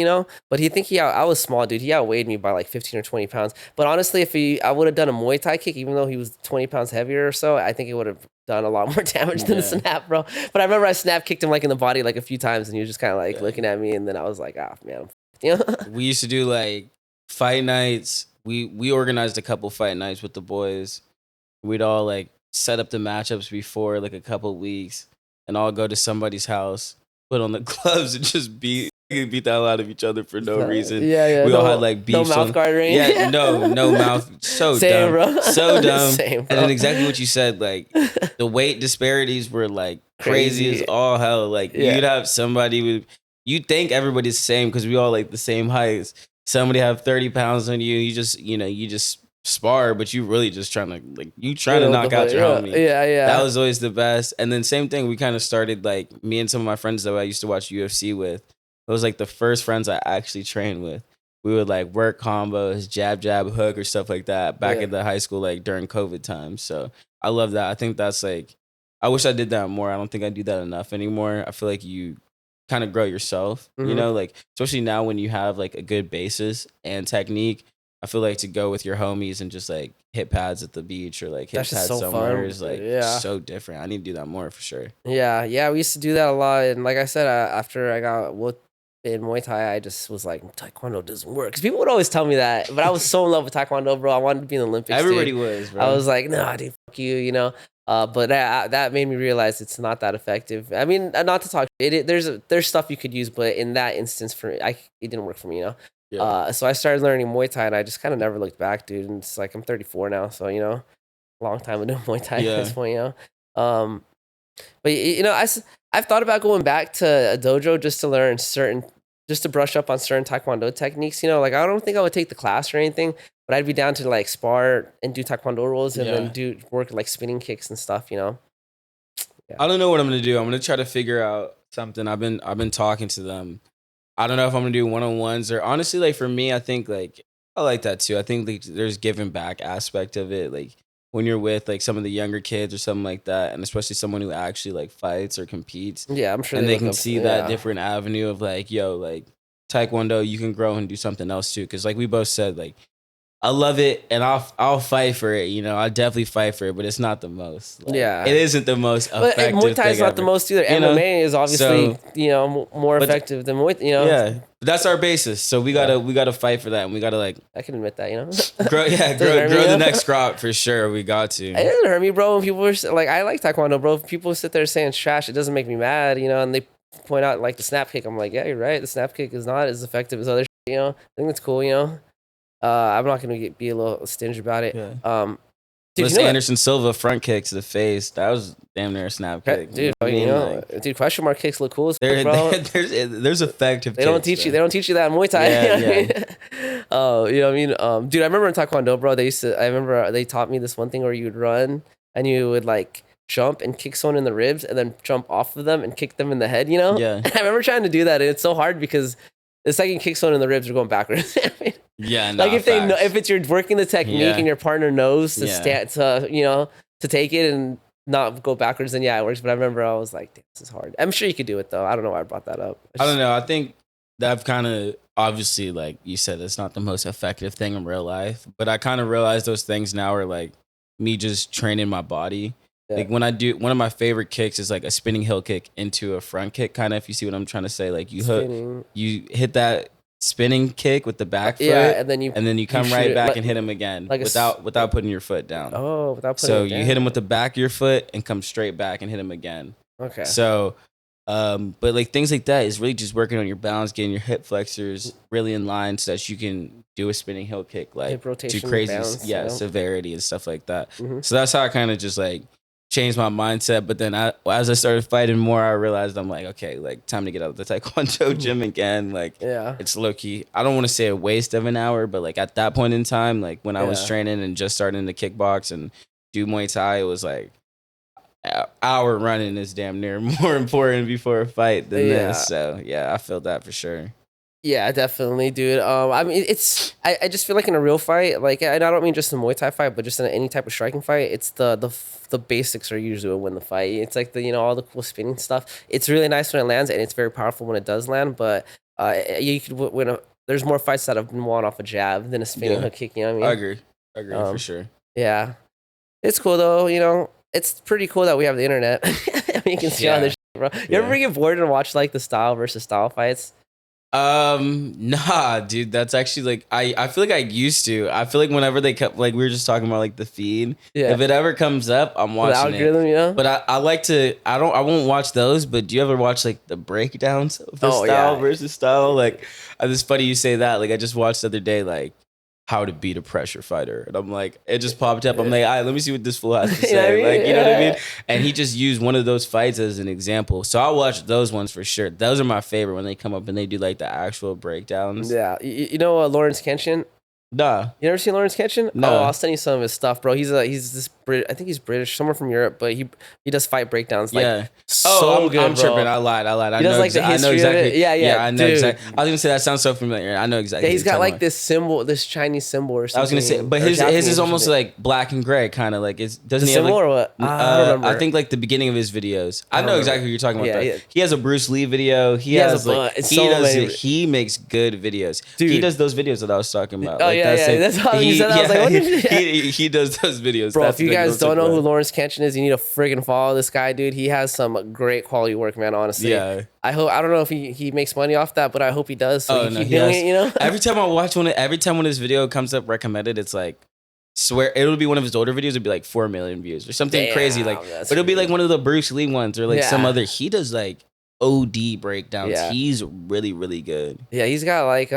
But I was small, dude. He outweighed me by like 15 or 20 pounds. But honestly, I would have done a Muay Thai kick, even though he was 20 pounds heavier or so, I think it would have done a lot more damage than the snap, bro. But I remember I snap kicked him like in the body like a few times, and he was just kind of like looking at me, and then I was like, man, We used to do like fight nights. We organized a couple fight nights with the boys. We'd all like set up the matchups before like a couple weeks, and all go to somebody's house, put on the gloves, and just beat the hell out of each other for no reason. Yeah. We all had like beef. No mouth guard range. Yeah, no mouth. So Same, dumb, bro. so dumb. Same, bro. And then exactly what you said, like the weight disparities were like crazy as all hell. Like you'd have somebody with, you think everybody's the same because we all like the same heights. Somebody have 30 pounds on you. You just spar, but you really just trying to knock out your homie. Yeah. That was always the best. And then same thing, we kind of started like me and some of my friends that I used to watch UFC with. It was like the first friends I actually trained with. We would like work combos, jab, hook, or stuff like that back at the high school, like during COVID times. So I love that. I think that's like, I wish I did that more. I don't think I do that enough anymore. I feel like you kind of grow yourself, like especially now when you have like a good basis and technique. I feel like to go with your homies and just like hit pads at the beach or like hit pads somewhere is like so different. I need to do that more for sure. Yeah, we used to do that a lot. And like I said, after I got whooped in Muay Thai, I just was like, Taekwondo doesn't work. Because people would always tell me that. But I was so in love with Taekwondo, bro. I wanted to be in the Olympics. Everybody dude. was, bro. I was like, nah, dude, fuck you, you know. But that made me realize it's not that effective. I mean, not to talk. There's stuff you could use, but in that instance, it didn't work for me, you know. Yeah. So I started learning Muay Thai, and I just kind of never looked back, dude. And it's like I'm 34 now, so you know, long time into Muay Thai at this point, you know. But you know, I've thought about going back to a dojo just to learn just to brush up on certain Taekwondo techniques. You know, like I don't think I would take the class or anything, but I'd be down to like spar and do Taekwondo rolls and then do work like spinning kicks and stuff. You know. Yeah. I don't know what I'm gonna do. I'm gonna try to figure out something. I've been talking to them. I don't know if I'm gonna do one-on-ones or honestly, like for me, I think like I like that too. I think like there's giving back aspect of it, like when you're with like some of the younger kids or something like that, and especially someone who actually like fights or competes. Yeah, I'm sure. And they can see that different avenue of like, yo, like Taekwondo, you can grow and do something else too. Because like we both said, like I love it and I'll fight for it. You know, I definitely fight for it, but it's not the most. Like, it isn't the most effective. Muay Thai is not the most either. MMA is obviously more effective than Muay. You know, yeah, but that's our basis. So we gotta fight for that, and we gotta like. I can admit that, you know. grow the next crop for sure. We got to. It doesn't hurt me, bro. When people are like, I like Taekwondo, bro. If people sit there saying it's trash, it doesn't make me mad, you know. And they point out like the snap kick. I'm like, yeah, you're right. The snap kick is not as effective as other shit, you know. I think that's cool, you know. I'm not gonna be a little stingy about it. Yeah. Dude, Anderson Silva front kick to the face. That was damn near a snap kick, dude. You know, dude, question mark kicks look cool as fuck, bro. There's effective. They don't teach you. They don't teach you that in Muay Thai. Yeah, you know what I mean? Dude, I remember in Taekwondo, bro. I remember they taught me this one thing where you would run and you would like jump and kick someone in the ribs and then jump off of them and kick them in the head. You know? Yeah. And I remember trying to do that, and it's so hard because the second you kick someone in the ribs, you're going backwards. I mean, yeah, like if they know, if you're working the technique and your partner knows to stand to take it and not go backwards, then it works. But I remember I was like, damn, this is hard. I'm sure you could do it though. I don't know why I brought that up. I don't know. I think that I've kind of obviously, like you said, it's not the most effective thing in real life, but I kind of realize those things now are like me just training my body. Yeah. Like when I do, one of my favorite kicks is like a spinning heel kick into a front kick, kind of, if you see what I'm trying to say. Like you hit that spinning kick with the back foot, and then you come right back and hit him again, like without putting your foot down. Oh, without putting it down. You hit him with the back of your foot and come straight back and hit him again. Okay. So, but like things like that is really just working on your balance, getting your hip flexors really in line so that you can do a spinning heel kick like hip rotation, to crazy balance, severity and stuff like that. Mm-hmm. So that's how I kind of just like changed my mindset. But then as I started fighting more, I realized I'm like, okay, like time to get out of the Taekwondo gym again. Like, it's low key. I don't want to say a waste of an hour, but like at that point in time, like when I was training and just starting to kickbox and do Muay Thai, it was like hour running is damn near more important before a fight than this. So I feel that for sure. Yeah, definitely, dude. I mean, I just feel like in a real fight, like, and I don't mean just a Muay Thai fight, but just in any type of striking fight, it's the basics are usually what win the fight. It's like all the cool spinning stuff. It's really nice when it lands, and it's very powerful when it does land. But you could win there's more fights that have been won off a jab than a spinning hook kick. You know what I mean? I agree for sure. Yeah, it's cool though. You know, it's pretty cool that we have the internet. I mean, you can see all this shit, bro. You ever get bored and watch like the style versus style fights? Nah, dude, that's actually like I feel like I used to. I feel like whenever they kept, like we were just talking about like the feed, if it ever comes up, I'm watching the algorithm, it. You know? But I like to I won't watch those, but do you ever watch like the breakdowns of the style versus style? Like it's funny you say that. Like I just watched the other day like how to beat a pressure fighter. And I'm like, it just popped up. I'm like, all right, let me see what this fool has to say. Like, you know what I mean? And he just used one of those fights as an example. So I'll watch those ones for sure. Those are my favorite when they come up and they do like the actual breakdowns. Yeah. You know Lawrence Kenshin? Nah. You never seen Lawrence Kenshin? No. Oh, I'll send you some of his stuff, bro. He's this I think he's British, somewhere from Europe, but he does fight breakdowns. Like, I'm good, tripping. I lied. He does like the history of it. Yeah, I know exactly. I was gonna say that sounds so familiar. I know exactly. Yeah, he's got like this symbol, this Chinese symbol or something. I was gonna say, but his is almost like black and gray, kind of like doesn't he have symbol like, or what? I don't remember. I think like the beginning of his videos. I know exactly what you're talking about. Yeah. He has a Bruce Lee video. He has like he he makes good videos. Dude. He does those videos that I was talking about. Oh, like yeah, That's yeah. it. That's how you said that. I was like, what did he does those videos. Bro, That's if you guys don't know who Lawrence Lawrence Kenshin is, you need to friggin' follow this guy, dude. He has some great quality work, man, honestly. Yeah. I don't know if he makes money off that, but I hope he does. So he keep doing it, you know? Every time when his video comes up recommended, it's like, swear it'll be one of his older videos. It'll be like 4 million views or something crazy. Like, but it'll be like one of the Bruce Lee ones or like some other. He does like OD breakdowns. Yeah. He's really, really good. Yeah, he's got like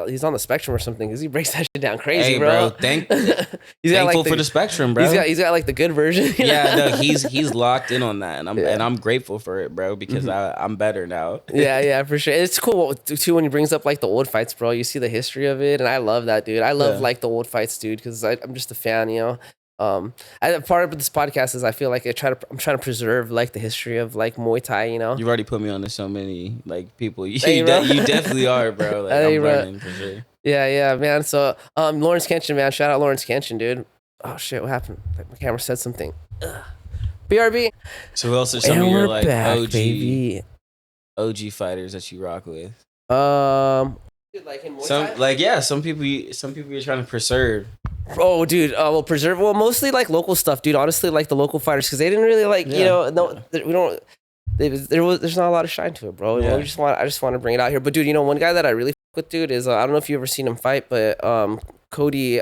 he's on the spectrum or something because he breaks that shit down crazy, Hey, bro. Thankful for the spectrum, bro. He's got like the good version. Yeah, no, he's locked in on that, and I'm grateful for it, bro, because I'm better now. Yeah, for sure. It's cool too when he brings up like the old fights, bro. You see the history of it, and I love that, dude. I love like the old fights, dude, because I'm just a fan, you know. Part of this podcast is I feel like I'm trying to preserve like the history of like Muay Thai, you know. You've already put me on to so many like people. You Hey, you definitely are, bro. Like, Hey, I'm bro. learning for sure. Yeah, man. So Lawrence Kenshin, man. Shout out Lawrence Kenshin, dude. Oh shit, what happened? Like, my camera said something. Ugh. BRB. So who else are some of your like back, OG baby. OG fighters that you rock with? Like in Muay Thai? Some people you're trying to preserve. Oh, dude. Well, preserve. Well, mostly like local stuff, dude. Honestly, like the local fighters, because they didn't really like, you know, we don't. There's not a lot of shine to it, bro. Yeah. I just want to bring it out here. But dude, you know, one guy that I really fuck with, dude, is I don't know if you ever seen him fight, but Cody,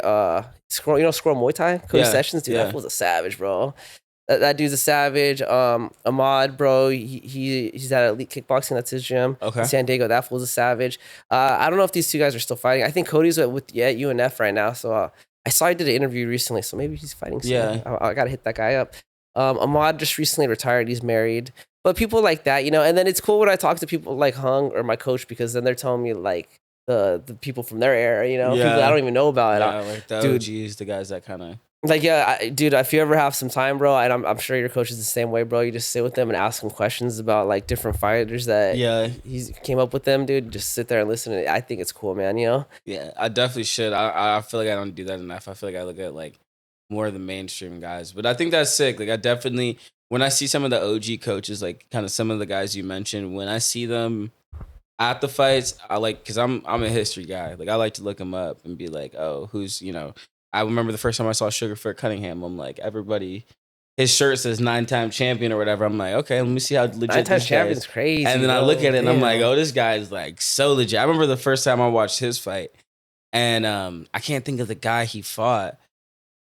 Squirrel Muay Thai, Cody Sessions, dude. That was a savage, bro. That dude's a savage. Ahmad, bro, he's at Elite Kickboxing. That's his gym. Okay. In San Diego. That fool's a savage. I don't know if these two guys are still fighting. I think Cody's with UNF right now. So I saw he did an interview recently. So maybe he's fighting soon. Yeah. I gotta hit that guy up. Ahmad just recently retired. He's married. But people like that, you know. And then it's cool when I talk to people like Hung or my coach, because then they're telling me like the people from their era, you know, people that I don't even know about. Yeah, like the OGs, the guys that kind of. Like, yeah, dude, if you ever have some time, bro, and I'm sure your coach is the same way, bro, you just sit with them and ask them questions about, like, different fighters that he came up with them, dude. Just sit there and listen. And I think it's cool, man, you know? Yeah, I definitely should. I feel like I don't do that enough. I feel like I look at, like, more of the mainstream guys. But I think that's sick. Like, I definitely, when I see some of the OG coaches, like, kind of some of the guys you mentioned, when I see them at the fights, I like, because I'm a history guy. Like, I like to look them up and be like, oh, who's, you know, I remember the first time I saw Sugarfoot Cunningham. I'm like, everybody, his shirt says 9-time champion or whatever. I'm like, okay, let me see how legit 9-time this guy champion's is. crazy. And then I look at it and I'm Damn. like, oh, this guy's like so legit. I remember the first time I watched his fight, and I can't think of the guy he fought,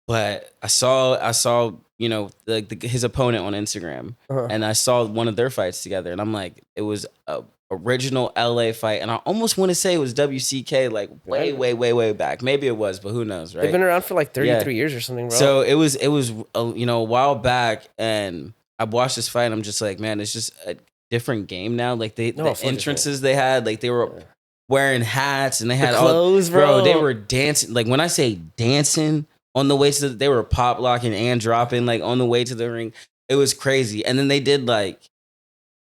but I saw you know his opponent on Instagram, and I saw one of their fights together, and I'm like, it was a original LA fight, and I almost want to say it was WCK, like way back. Maybe it was, but who knows, right? They've been around for like 33 years or something, bro. So it was you know, a while back, and I watched this fight and I'm just like, man, it's just a different game now. Like the entrances they had, like they were wearing hats and they had clothes, bro. They were dancing. Like when I say dancing on the way to they were pop locking and dropping like on the way to the ring. It was crazy. And then they did like,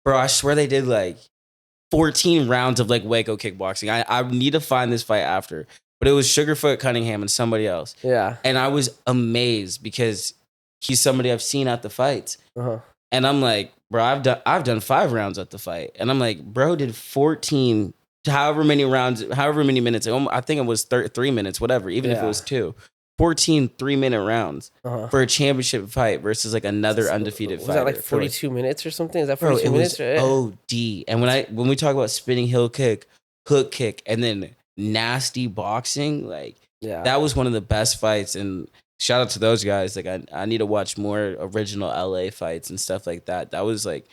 bro, I swear they did like 14 rounds of like Waco kickboxing. I need to find this fight after, but it was Sugarfoot Cunningham and somebody else. Yeah. And I was amazed because he's somebody I've seen at the fights. And I'm like, bro, I've done 5 rounds at the fight. And I'm like, bro did 14, however many minutes. I think it was 3 minutes, whatever, even if it was 2. 14 3-minute rounds for a championship fight versus like another undefeated fighter. Was that like 42 minutes or something? Is that 42 minutes? Bro, it was OD. And when we talk about spinning heel kick, hook kick, and then nasty boxing, like that was one of the best fights. And shout out to those guys. Like I need to watch more original LA fights and stuff like that. That was like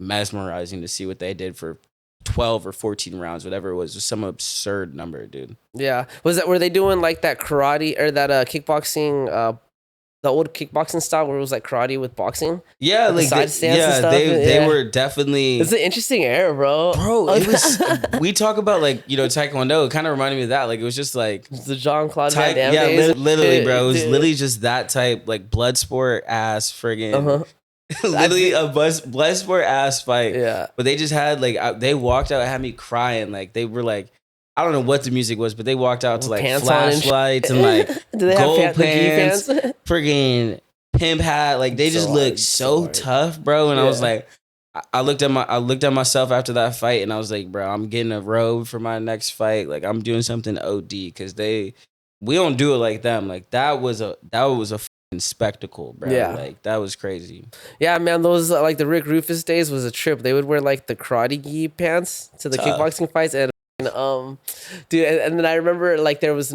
mesmerizing to see what they did for 12 or 14 rounds, whatever it was. Just some absurd number, dude. Yeah. Were they doing like that karate or that kickboxing, the old kickboxing style where it was like karate with boxing? Yeah, like side stance and stuff? They were definitely. It's an interesting era, bro. It was. We talk about like, you know, Taekwondo. It kind of reminded me of that. Like it was just like the Jean-Claude Van Damme days. Literally, bro. It was literally just that type, like blood sport ass friggin'. Literally a blood sport ass fight. Yeah. But they just had like they walked out and had me crying. Like they were like, I don't know what the music was, but they walked out to like flashlights and like gold pants, friggin' pimp hat. Like they just looked so tough, bro. And I was like, I looked at myself after that fight and I was like, bro, I'm getting a robe for my next fight. Like I'm doing something OD because they we don't do it like them. Like that was a fucking spectacle, bro. Yeah. Like that was crazy. Yeah, man, those like the Rick Rufus days was a trip. They would wear like the karate gi pants to the Tough. kickboxing fights, and dude, and then I remember like there was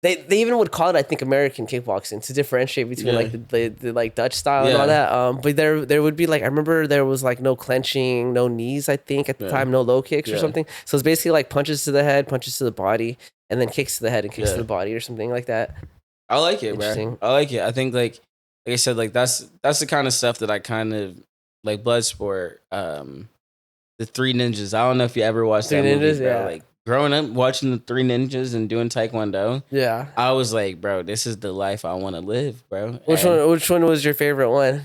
they even would call it, I think, American kickboxing to differentiate between like the like Dutch style and all that. But there would be like, I remember there was like no clenching, no knees, I think at the time, no low kicks or something. So it's basically like punches to the head, punches to the body, and then kicks to the head and kicks to the body or something like that. I like it, bro. I like it. I think like I said, like that's the kind of stuff that I kind of like. Bloodsport, the Three Ninjas. I don't know if you ever watched that movie, bro. Like growing up watching the Three Ninjas and doing Taekwondo. Yeah, I was like, bro, this is the life I want to live, bro. Which one was your favorite one?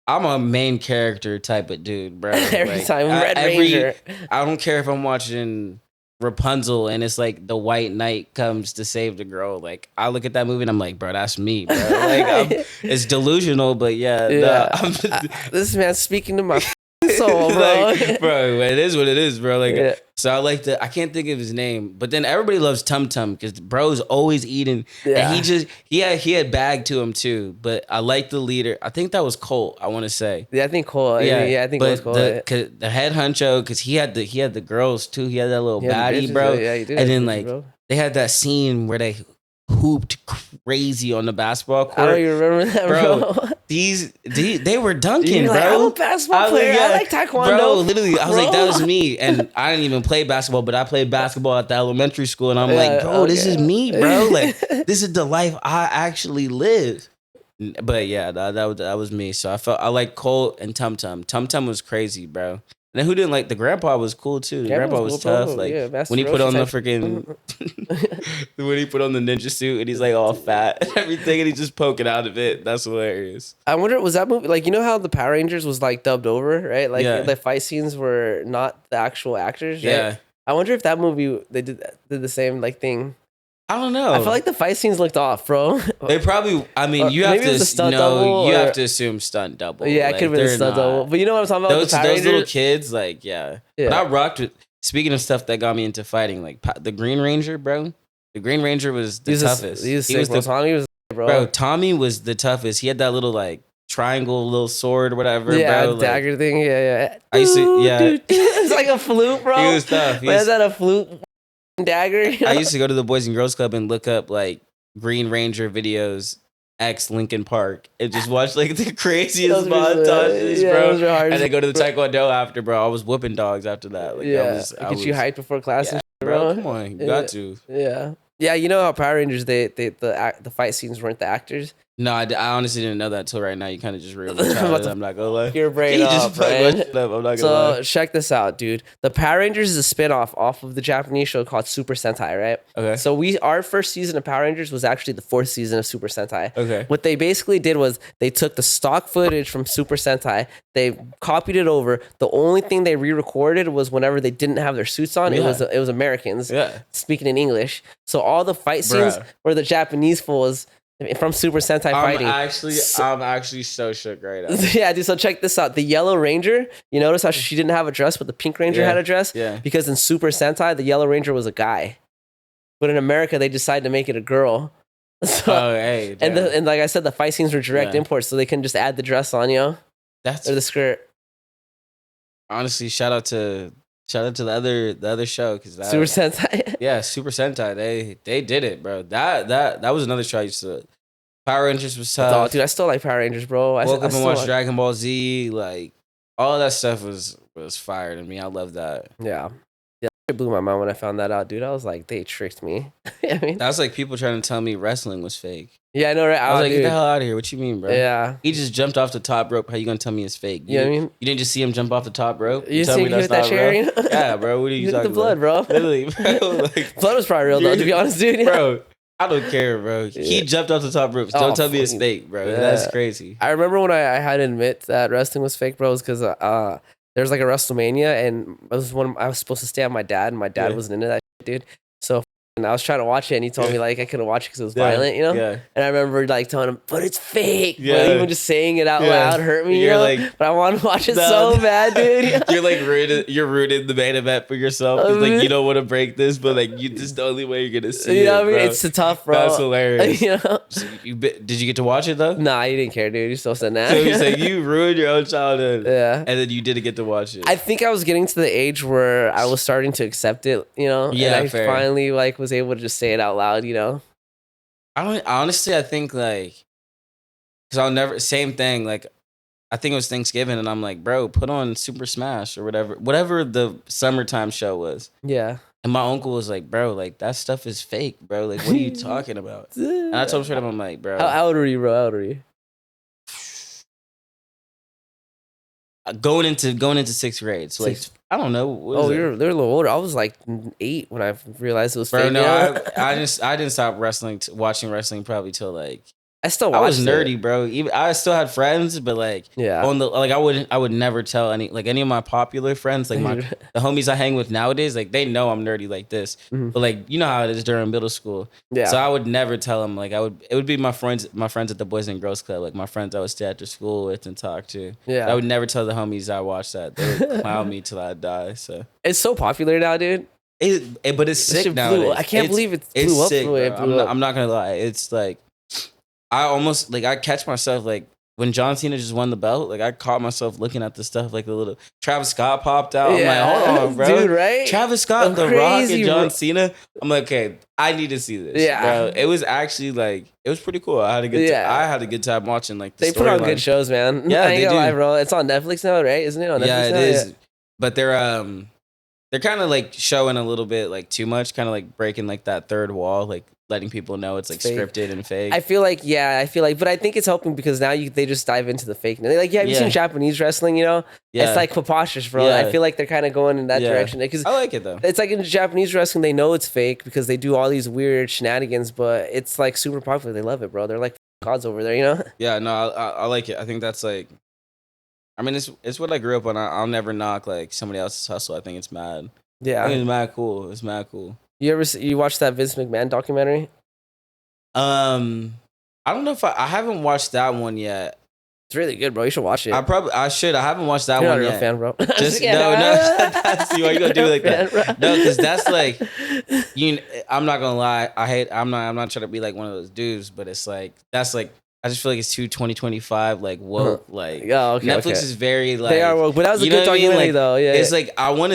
I'm a main character type of dude, bro. Every time, Red Ranger. I don't care if I'm watching Rapunzel and it's like the white knight comes to save the girl. Like I look at that movie and I'm like, bro, that's me, bro. Like it's delusional, but this man speaking to my soul, bro. Like, bro, it is what it is, bro. Like so I like I can't think of his name, but then everybody loves Tum Tum because bro's always eating. Yeah. And he had bag to him too. But I like the leader. I think that was Colt, I want to say. Yeah, I think Colt. Yeah, I think it was Colt. The head honcho, because he had the girls too. He had that little baddie, bro. Yeah, he did. And then like they had that scene where they hooped crazy on the basketball court. I don't even remember that, bro. They were dunking, bro. Like, I'm a basketball player. I like Taekwondo. Bro, literally, I was like, that was me. And I didn't even play basketball, but I played basketball at the elementary school. And I'm like, bro, this is me, bro. Like, this is the life I actually live. But yeah, that was me. So I like Colt and Tum Tum. Tum Tum was crazy, bro. And then who didn't like the grandpa was cool too. The grandpa was tough. Like when he put on the freaking when he put on the ninja suit and he's like all fat and everything and he's just poking out of it. That's hilarious. I wonder, was that movie like, you know how the Power Rangers was like dubbed over, right? Like the fight scenes were not the actual actors, right? Yeah. I wonder if that movie they did the same like thing. I don't know. I feel like the fight scenes looked off, bro. They probably. I mean, you have to have to assume stunt double. Yeah, it could have been a stunt double. But you know what I'm talking about? Those little kids, like, yeah. But I rocked with. Speaking of stuff that got me into fighting, like the Green Ranger, bro. The Green Ranger was the toughest. Tommy was the toughest. He had that little like triangle, little sword or whatever. Yeah, bro. dagger like, thing. Yeah. I used to. Yeah, it's like a flute, bro. He was tough. Is that a flute? Dagger. I used to go to the Boys and Girls Club and look up like Green Ranger videos, X Lincoln Park, and just watch like the craziest montages, bro. And then go to the Taekwondo after, bro. I was whooping dogs after that. Like, I get you hyped before class, and shit, bro. Come on, you got to. Yeah. You know how Power Rangers the fight scenes weren't the actors. No, I honestly didn't know that until right now. You kind of just realized I'm not gonna lie. Your brain off, man. I'm not gonna lie. So check this out, dude. The Power Rangers is a spinoff off of the Japanese show called Super Sentai, right? Okay. So our first season of Power Rangers was actually the 4th season of Super Sentai. Okay. What they basically did was they took the stock footage from Super Sentai, they copied it over. The only thing they re-recorded was whenever they didn't have their suits on. It was Americans speaking in English. So all the fight scenes were the Japanese fools from Super Sentai fighting. I'm actually so shook right now. Yeah, dude. So check this out. The Yellow Ranger, you notice how she didn't have a dress, but the Pink Ranger had a dress? Yeah. Because in Super Sentai, the Yellow Ranger was a guy. But in America, they decided to make it a girl. So, and like I said, the fight scenes were direct imports, so they couldn't just add the dress on, you know? Or the skirt. Honestly, shout out to the other show, because Super Sentai. Yeah, Super Sentai. They did it, bro. That was another show I used to. Power Rangers was tough. Oh, dude, I still like Power Rangers, bro. Woke up and watched Dragon Ball Z. Like all that stuff was fire to me. I love that. Yeah. It blew my mind when I found that out, dude. I was like, they tricked me. I mean, that was like people trying to tell me wrestling was fake. Yeah, I know, right? I was like, get the hell out of here. What you mean, bro? Yeah. He just jumped off the top rope. How you gonna tell me it's fake? You know what I mean? You didn't just see him jump off the top rope? You tell me that's not real? Yeah, bro. What are you talking about? The blood, bro. Literally, bro. Like, blood was probably real, though, to be honest, dude. Bro, I don't care, bro. He jumped off the top ropes. Don't tell me it's fake, bro. That's crazy. I remember when I had to admit that wrestling was fake, bro, because there's like a WrestleMania, and I was supposed to stay at my dad, and my dad wasn't into that shit, dude. So and I was trying to watch it, and he told me like I couldn't watch it because it was violent, you know. Yeah. And I remember like telling him, "But it's fake." Yeah. But even just saying it out loud hurt me. You're you know? But I want to watch it so bad, dude. You're like rooting the main event for yourself. It's like you don't want to break this, but like this is the only way you're gonna see it. You know what I mean? Bro. It's tough, bro. That's hilarious. You know? So did you get to watch it though? Nah, you didn't care, dude. You're so sad now. So you say you ruined your own childhood. Yeah. And then you didn't get to watch it. I think I was getting to the age where I was starting to accept it, you know? Yeah, and I fair. finally like was able to just say it out loud, you know? I think like, because I'll never, same thing, like, I think it was Thanksgiving and I'm like, bro, put on Super Smash or whatever the summertime show was. Yeah. And my uncle was like, bro, like that stuff is fake, bro. Like, what are you talking about? And I told him straight up, I'm like, bro. How old were you, bro? How old were you? Going into sixth grade. So like, I don't know. They're a little older. I was like 8 when I realized it was fake. Bro, no, I didn't stop watching wrestling probably till like, I still I watched was nerdy, bro. Even I still had friends, but like, Yeah. I would never tell any of my popular friends, like the homies I hang with nowadays, like they know I'm nerdy like this. Mhm. But like, you know how it is during middle school. Yeah. So I would never tell them. Like it would be my friends at the Boys and Girls Club, like my friends I would stay after school with and talk to. Yeah. I would never tell the homies I watched that. They would clown me till I die. So It's so popular now, dude. but it's That sick shit now. I can't believe it blew It's up sick, the way it bro. blew up. I'm not gonna lie. It's like I almost like I catch myself like when John Cena just won the belt. Like I caught myself looking at the stuff like the little Travis Scott popped out. I'm like, hold on, bro, dude, right? Travis Scott, I'm The crazy, Rock, and John bro. Cena. I'm like, okay, I need to see this. Yeah. bro. It was actually like it was pretty cool. I had a good time watching like the They put on storyline. good shows, man. Yeah, I ain't they gonna do. lie, bro. It's on Netflix now, right? Isn't it on Netflix Yeah, it now? is. But they're kind of like showing a little bit like too much, kind of like breaking like that third wall, like letting people know it's like Fake. scripted and fake. I feel like, but I think it's helping because now they just dive into the fake. Like, have you seen Japanese wrestling? You know, Yeah. it's like preposterous, bro. Yeah. I feel like they're kind of going in that direction because I like it though. it's like in Japanese wrestling, they know it's fake because they do all these weird shenanigans, but it's like super popular. They love it, bro. They're like gods over there, you know? Yeah, no, I like it. I think that's like, I mean, it's what I grew up on. I'll never knock like somebody else's hustle. I think it's mad. I Yeah. think it's mad cool. It's mad cool. You watched that Vince McMahon documentary? I don't know if I haven't watched that one yet. It's really good, bro. You should watch it. I should. I haven't watched that You're one not a real yet. fan, bro. Just no. That's why you gonna do it like that? No, because that's like I'm not gonna lie. I'm not trying to be like one of those dudes, but it's like that's like I just feel like it's too 2025 like woke like Oh, okay, Netflix okay. is very like They are woke, but that was a you know good what I mean? documentary Like, though. Yeah, it's like I want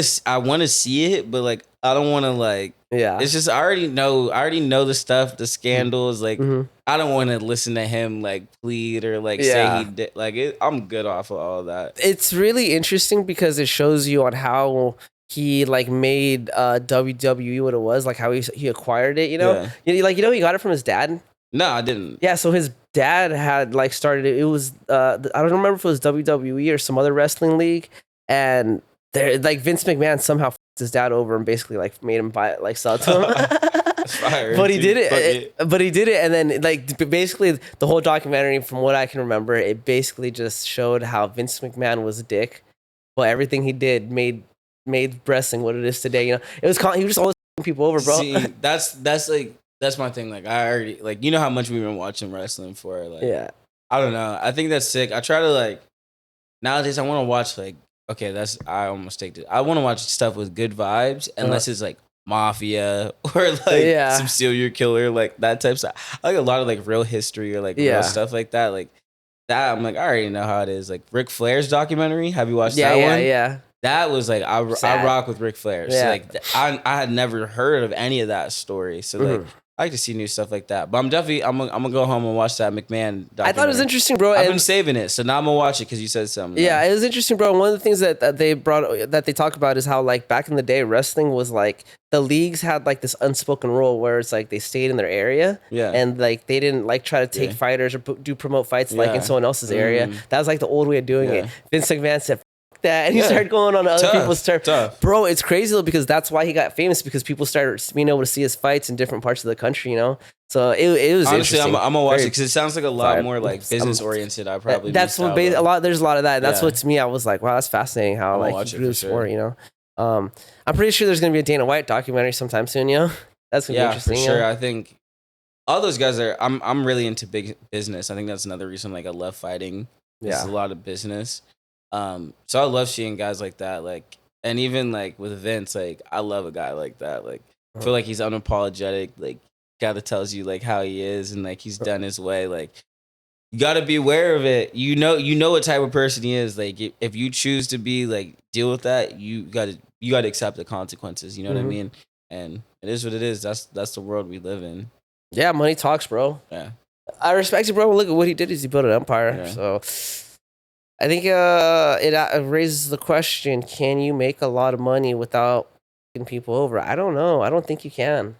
to see it, but like I don't want to like. yeah. It's just I already know the stuff, the scandals. Like Mhm. I don't want to listen to him like plead or like say he did. Like I'm good off of all that. It's really interesting because it shows you on how he like made WWE what it was, like how he acquired it. You know, he got it from his dad. No, I didn't. Yeah, so his dad had like started it. It was I don't remember if it was WWE or some other wrestling league, and there like Vince McMahon somehow f***ed his dad over and basically like made him buy it, like sell it to him. That's fire, But he dude. did Fuck it. But he did it, and then like basically the whole documentary, from what I can remember, it basically just showed how Vince McMahon was a dick, but everything he did made wrestling what it is today. You know, he was just always f***ing people over, bro. See, that's my thing. Like I already like you know how much we've been watching wrestling for. Like Yeah. I don't know. I think that's sick. I try to like nowadays. I want to watch like okay. I almost take it. I want to watch stuff with good vibes, unless it's like mafia or like some serial killer, like that type of stuff. I like a lot of like real history or like real stuff like that. Like that, I'm like I already know how it is. Like Ric Flair's documentary. Have you watched that one? Yeah. That was like I rock with Ric Flair. So Yeah. like I had never heard of any of that story. So like I like to see new stuff like that. But I'm gonna go home and watch that McMahon documentary. I thought it was interesting, bro. I've been saving it, so now I'm gonna watch it because you said something. Yeah, it was interesting, bro. One of the things that they talk about is how like back in the day, wrestling was like the leagues had like this unspoken rule where it's like they stayed in their area, and like they didn't like try to take fighters or do promote fights like in someone else's area. That was like the old way of doing it. Vince McMahon said that, and he started going on to other people's turf. Bro, it's crazy though because that's why he got famous, because people started being able to see his fights in different parts of the country, you know. So it was honestly, interesting. I'm gonna watch it because it sounds like a lot more like business oriented. I probably that's what there's a lot of that. And that's what to me I was like, wow, that's fascinating how like he grew the sport, you know. I'm pretty sure there's gonna be a Dana White documentary sometime soon, you know. That's gonna be interesting. For sure. I think all those guys are. I'm really into big business. I think that's another reason like I love fighting. It's a lot of business. So I love seeing guys like that. Like, and even like with Vince, like I love a guy like that. Like, I feel like he's unapologetic. Like, guy that tells you like how he is and like he's done his way. Like, you got to be aware of it. You know what type of person he is. Like, if you choose to be like deal with that, you got to accept the consequences. You know what I mean? And it is what it is. That's the world we live in. Yeah, money talks, bro. Yeah, I respect it, bro. Look at what he did. Is he built an empire? Yeah. So I think it raises the question: can you make a lot of money without fucking people over? I don't know. I don't think you can.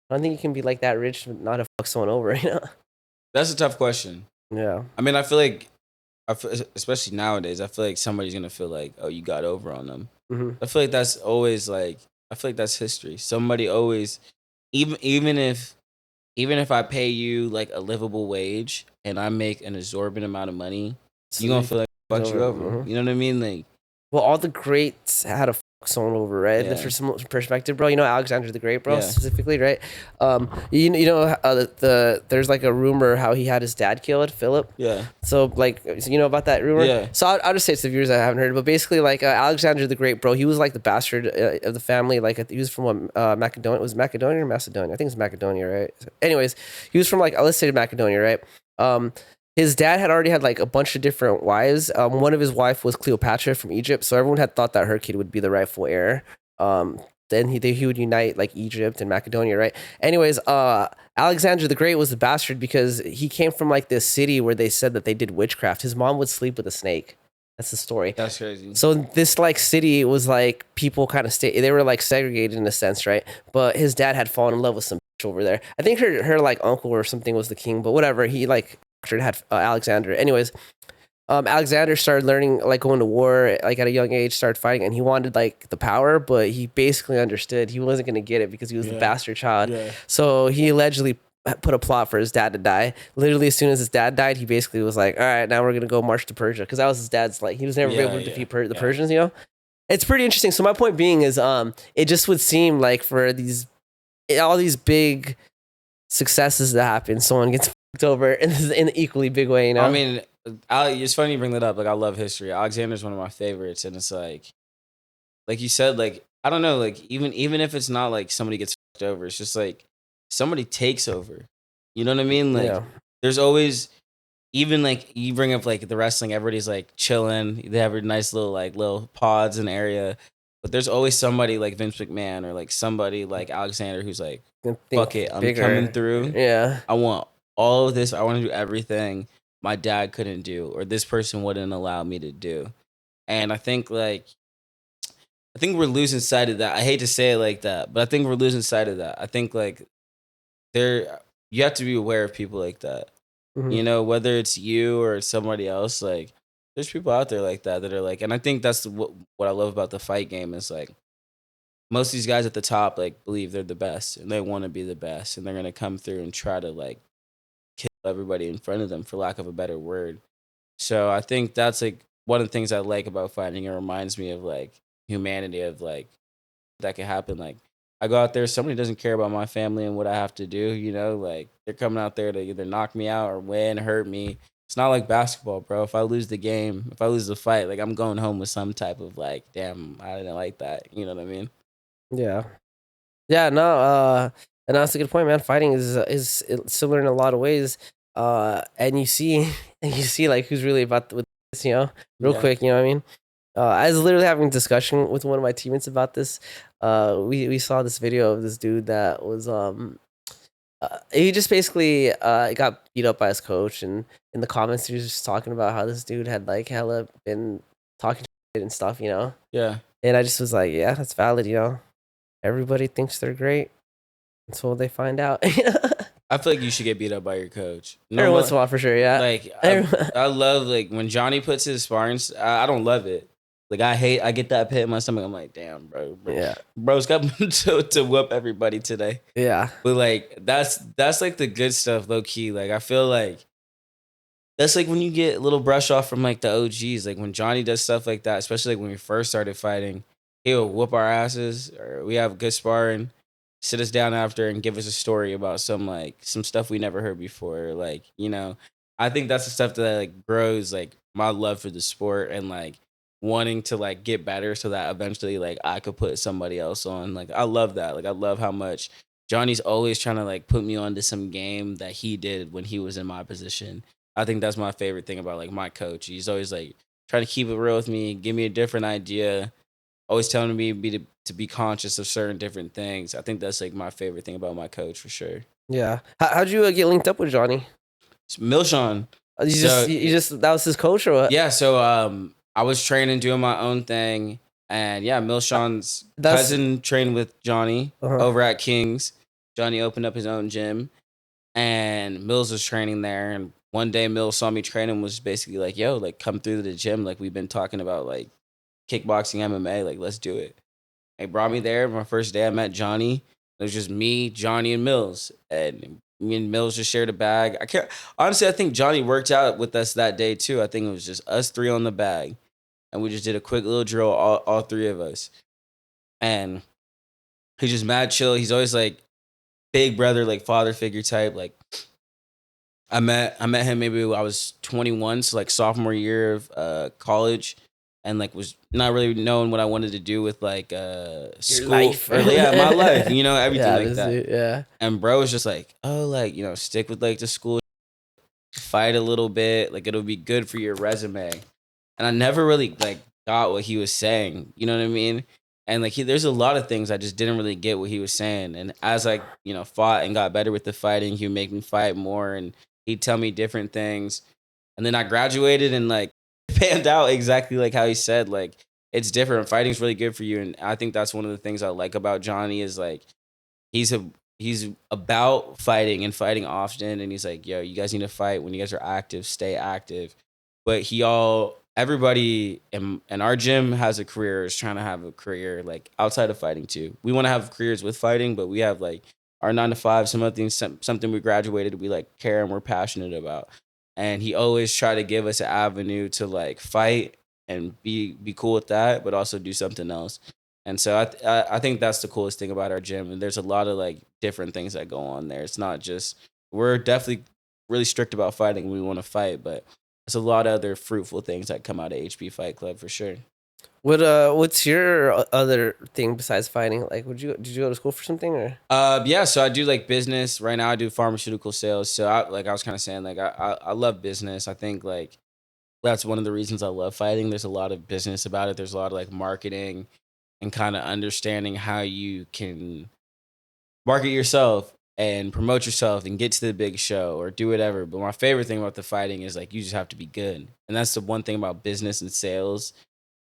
I don't think you can be like that rich but not to fuck someone over. You know? that's a tough question. Yeah. I mean, I feel like, especially nowadays, I feel like somebody's gonna feel like, oh, you got over on them. I feel like that's always like, I feel like that's history. Somebody always, even if I pay you like a livable wage and I make an exorbitant amount of money, you gonna feel like I fucked you over. You know what I mean? Like, well, all the greats had a someone over, right? For some perspective, bro. You know Alexander the Great, bro, specifically, right? You know there's like a rumor how he had his dad killed, Philip. Yeah. So like, you know about that rumor? Yeah. So I'll just say it to the viewers that haven't heard, but basically like Alexander the Great, bro, he was like the bastard of the family. Like he was from Macedonia. Was it Macedonia or Macedonia? I think it's Macedonia, right? So, anyways, he was from like, let's say Macedonia, right? His dad had already had like a bunch of different wives. One of his wife was Cleopatra from Egypt, so everyone had thought that her kid would be the rightful heir. Then he would unite like Egypt and Macedonia, right? Anyways, Alexander the Great was the bastard because he came from like this city where they said that they did witchcraft. His mom would sleep with a snake. That's the story. That's crazy. So this like city was like people kind of they were like segregated in a sense, right? But his dad had fallen in love with some bitch over there. I think her like uncle or something was the king, but whatever. He like had Alexander. Anyways, Alexander started learning, like going to war, like at a young age, started fighting, and he wanted like the power, but he basically understood he wasn't going to get it because he was the bastard child. Yeah. So he allegedly put a plot for his dad to die. Literally, as soon as his dad died, he basically was like, all right, now we're going to go march to Persia. Because that was his dad's, like, he was never able to defeat the Persians, you know? It's pretty interesting. So my point being is, it just would seem like for all these big successes that happen, someone gets over in an equally big way, you know? I mean, it's funny you bring that up. Like, I love history. Alexander's one of my favorites, and it's like you said, like, I don't know, like even if it's not like somebody gets fucked over, it's just like somebody takes over. You know what I mean? Like, there's always, even like you bring up like the wrestling, everybody's like chilling. They have a nice little pods in the area, but there's always somebody like Vince McMahon or like somebody like Alexander who's like, fuck it, I'm coming through. Yeah, I want all of this. I want to do everything my dad couldn't do, or this person wouldn't allow me to do. And I think we're losing sight of that. I hate to say it like that, but I think we're losing sight of that. I think like you have to be aware of people like that. Mm-hmm. You know, whether it's you or somebody else, like there's people out there like that are like, and I think that's what I love about the fight game is like most of these guys at the top like believe they're the best and they want to be the best and they're going to come through and try to like kill everybody in front of them, for lack of a better word. So I think that's like one of the things I like about fighting. It reminds me of like humanity, of like that could happen. Like I go out there, somebody doesn't care about my family and what I have to do, you know, like they're coming out there to either knock me out or win, hurt me. It's not like basketball, bro. If I lose the game, if I lose the fight, like I'm going home with some type of like, damn, I didn't like that. You know what I mean? Yeah. Yeah, no, and that's a good point, man. Fighting is similar in a lot of ways. And you see like who's really about with this, you know, real quick, you know what I mean? I was literally having a discussion with one of my teammates about this. We saw this video of this dude that was he just basically got beat up by his coach, and in the comments he was just talking about how this dude had like hella been talking shit and stuff, you know? Yeah. And I just was like, yeah, that's valid, you know. Everybody thinks they're great until they find out. I feel like you should get beat up by your coach. Every once in a while, for sure, yeah. Like, I love, like, when Johnny puts his sparring, I don't love it. Like, I get that pit in my stomach. I'm like, damn, bro. Yeah. Bro's got to whoop everybody today. Yeah. But, like, that's like, the good stuff, low-key. Like, I feel like that's, like, when you get a little brush off from, like, the OGs. Like, when Johnny does stuff like that, especially, like, when we first started fighting, he'll whoop our asses, or we have good sparring. sit us down after and give us a story about some stuff we never heard before. Like, I think that's the stuff that like grows like my love for the sport and like wanting to like get better so that eventually like I could put somebody else on. Like I love that. Like I love how much Johnny's always trying to like put me onto some game that he did when he was in my position. I think that's my favorite thing about like my coach. He's always like trying to keep it real with me, give me a different idea, always telling me to be conscious of certain different things. I think that's like my favorite thing about my coach for sure. Yeah. How'd you get linked up with Johnny? It's Milshon. You just that was his coach or what? Yeah, so I was training, doing my own thing, and yeah, Milshon's cousin trained with Johnny over at King's. Johnny opened up his own gym, and Mills was training there. And one day, Mills saw me training, was basically like, "Yo, like come through the gym. Like we've been talking about like kickboxing, MMA. Like let's do it." He brought me there. My first day, I met Johnny. It was just me, Johnny, and Mills, and me and Mills just shared a bag. I think Johnny worked out with us that day too. I think it was just us three on the bag, and we just did a quick little drill, all three of us. And he's just mad chill. He's always like big brother, like father figure type. Like I met him maybe when I was 21, so like sophomore year of college, and like was not really knowing what I wanted to do with like school life. or my life, everything like that. Yeah. And bro was just like, oh, like stick with like the school, fight a little bit, like it'll be good for your resume. And I never really like got what he was saying, you know what I mean? And like there's a lot of things I just didn't really get what he was saying. And as I fought and got better with the fighting, he would make me fight more, and he'd tell me different things. And then I graduated and like panned out exactly like how he said. Like it's different. Fighting's really good for you, and I think that's one of the things I like about Johnny is like he's about fighting and fighting often, and he's like, yo, you guys need to fight. When you guys are active, stay active. But everybody in our gym has a career, is trying to have a career like outside of fighting too. We want to have careers with fighting, but we have like our 9 to 5, something we graduated, we like care and we're passionate about. And he always tried to give us an avenue to like fight and be cool with that, but also do something else. And so I think that's the coolest thing about our gym. And there's a lot of like different things that go on there. It's not just, we're definitely really strict about fighting. We want to fight, but there's a lot of other fruitful things that come out of HB Fight Club for sure. What's your other thing besides fighting? Like, did you go to school for something or? Yeah, so I do like business. Right now I do pharmaceutical sales. So I was kind of saying, like, I love business. I think like that's one of the reasons I love fighting. There's a lot of business about it. There's a lot of like marketing and kind of understanding how you can market yourself and promote yourself and get to the big show or do whatever. But my favorite thing about the fighting is like you just have to be good. And that's the one thing about business and sales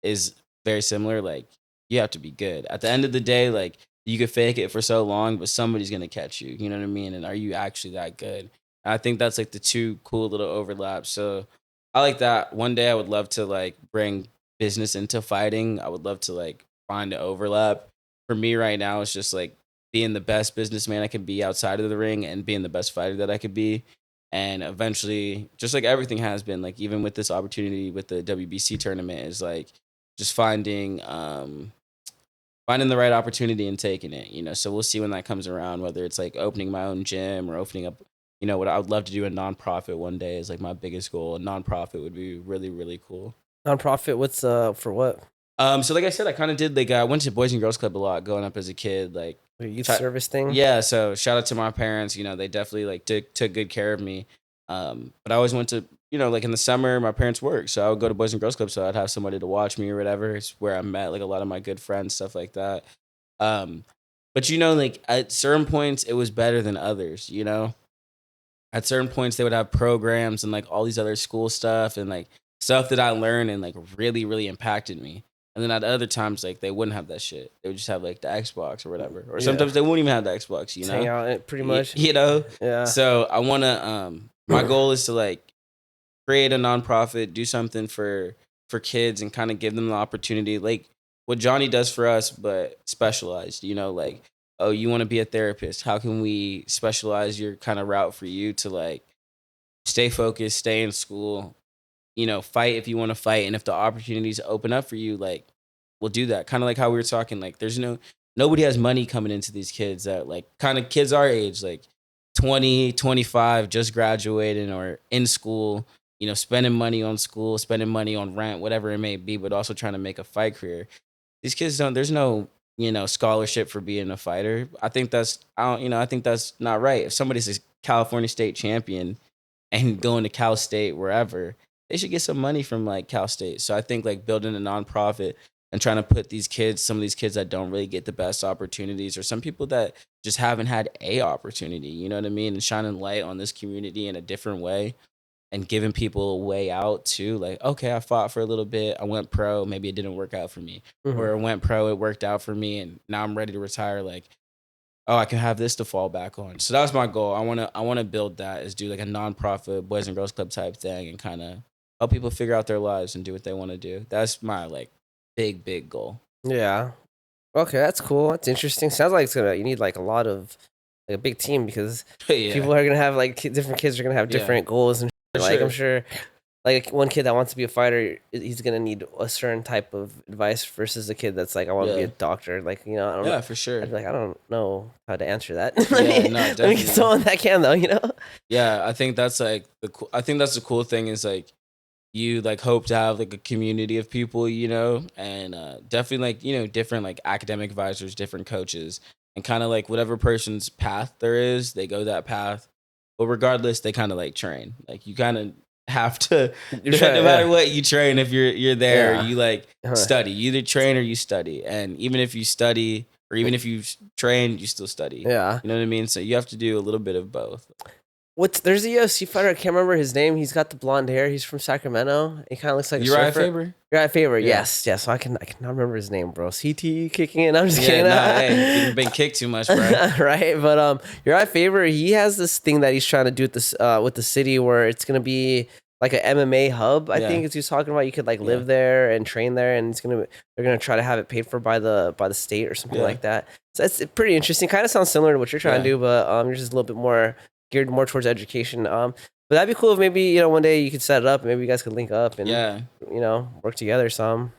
is very similar. Like you have to be good. At the end of the day, like you could fake it for so long, but somebody's gonna catch you. You know what I mean? And are you actually that good? And I think that's like the two cool little overlaps. So I like that. One day I would love to like bring business into fighting. I would love to like find an overlap. For me right now, it's just like being the best businessman I can be outside of the ring and being the best fighter that I could be. And eventually, just like everything has been, like even with this opportunity with the WBC tournament, is like just finding the right opportunity and taking it. So we'll see when that comes around, whether it's like opening my own gym or opening up, what I would love to do, a nonprofit one day is like my biggest goal. A nonprofit would be really, really cool. Nonprofit, what's for what? So like I said, I kind of did like I went to Boys and Girls Club a lot growing up as a kid, like Youth service thing? Yeah, so shout out to my parents. They definitely like took good care of me. But I always went to, like in the summer, my parents worked, so I would go to Boys and Girls Club, so I'd have somebody to watch me or whatever. It's where I met like a lot of my good friends, stuff like that. But like at certain points, it was better than others. At certain points, they would have programs and like all these other school stuff and like stuff that I learned and like really, really impacted me. And then at other times, like they wouldn't have that shit. They would just have like the Xbox or whatever. Or sometimes they wouldn't even have the Xbox, Just hang out, pretty much. Yeah. So I want to, my goal is to like create a nonprofit, do something for kids and kind of give them the opportunity. Like what Johnny does for us, but specialized, like, oh, you want to be a therapist. How can we specialize your kind of route for you to like stay focused, stay in school, fight if you want to fight. And if the opportunities open up for you, like, we'll do that. Kind of like how we were talking, like, there's no, nobody has money coming into these kids that like kind of kids our age, like 20, 25, just graduating or in school, you know, spending money on school, spending money on rent, whatever it may be, but also trying to make a fight career. These kids there's no, you know, scholarship for being a fighter. I think I think that's not right. If somebody's a California state champion and going to Cal State, wherever, they should get some money from like Cal State. So I think like building a nonprofit and trying to put some of these kids that don't really get the best opportunities, or some people that just haven't had a opportunity, you know what I mean? And shining light on this community in a different way and giving people a way out too. Like, okay, I fought for a little bit. I went pro. Maybe it didn't work out for me. Or I went pro. It worked out for me. And now I'm ready to retire. Like, oh, I can have this to fall back on. So that was my goal. I want to build that, is do like a nonprofit Boys and Girls Club type thing and kind of help people figure out their lives and do what they want to do. That's my like big goal. Yeah. Okay, that's cool. That's interesting. Sounds like you need like a lot of like a big team, because people are gonna have like different kids are gonna have different goals and shit. Like I'm sure like one kid that wants to be a fighter, he's gonna need a certain type of advice versus a kid that's like, I want to be a doctor. Like, you know, I don't know. For sure. I'd be like, I don't know how to answer that. No, definitely. Let me get someone that can though, you know. Yeah, I think that's like I think that's the cool thing, is like you like hope to have like a community of people, you know, and definitely like, you know, different like academic advisors, different coaches, and kind of like whatever person's path there is, they go that path. But regardless, they kind of like train. Like you kind of have to, no matter what, you train. If you're there, you like study. You either train or you study. And even if you study, or even if you train, you still study. Yeah. You know what I mean? So you have to do a little bit of both. There's a UFC fighter, I can't remember his name. He's got the blonde hair. He's from Sacramento. He kind of looks like a surfer. Faber? Uriah Faber, yes. So I cannot remember his name, bro. CT kicking it. I'm just kidding. Hey, you've been kicked too much, bro. Right? But Uriah Faber, he has this thing that he's trying to do with the city, where it's gonna be like an MMA hub. I think it's he's talking about. You could like live there and train there, and they're gonna try to have it paid for by the state or something like that. So it's pretty interesting. Kind of sounds similar to what you're trying to do, but you're just a little bit more geared more towards education. But that'd be cool if maybe, you know, one day you could set it up. Maybe you guys could link up and you know, work together some.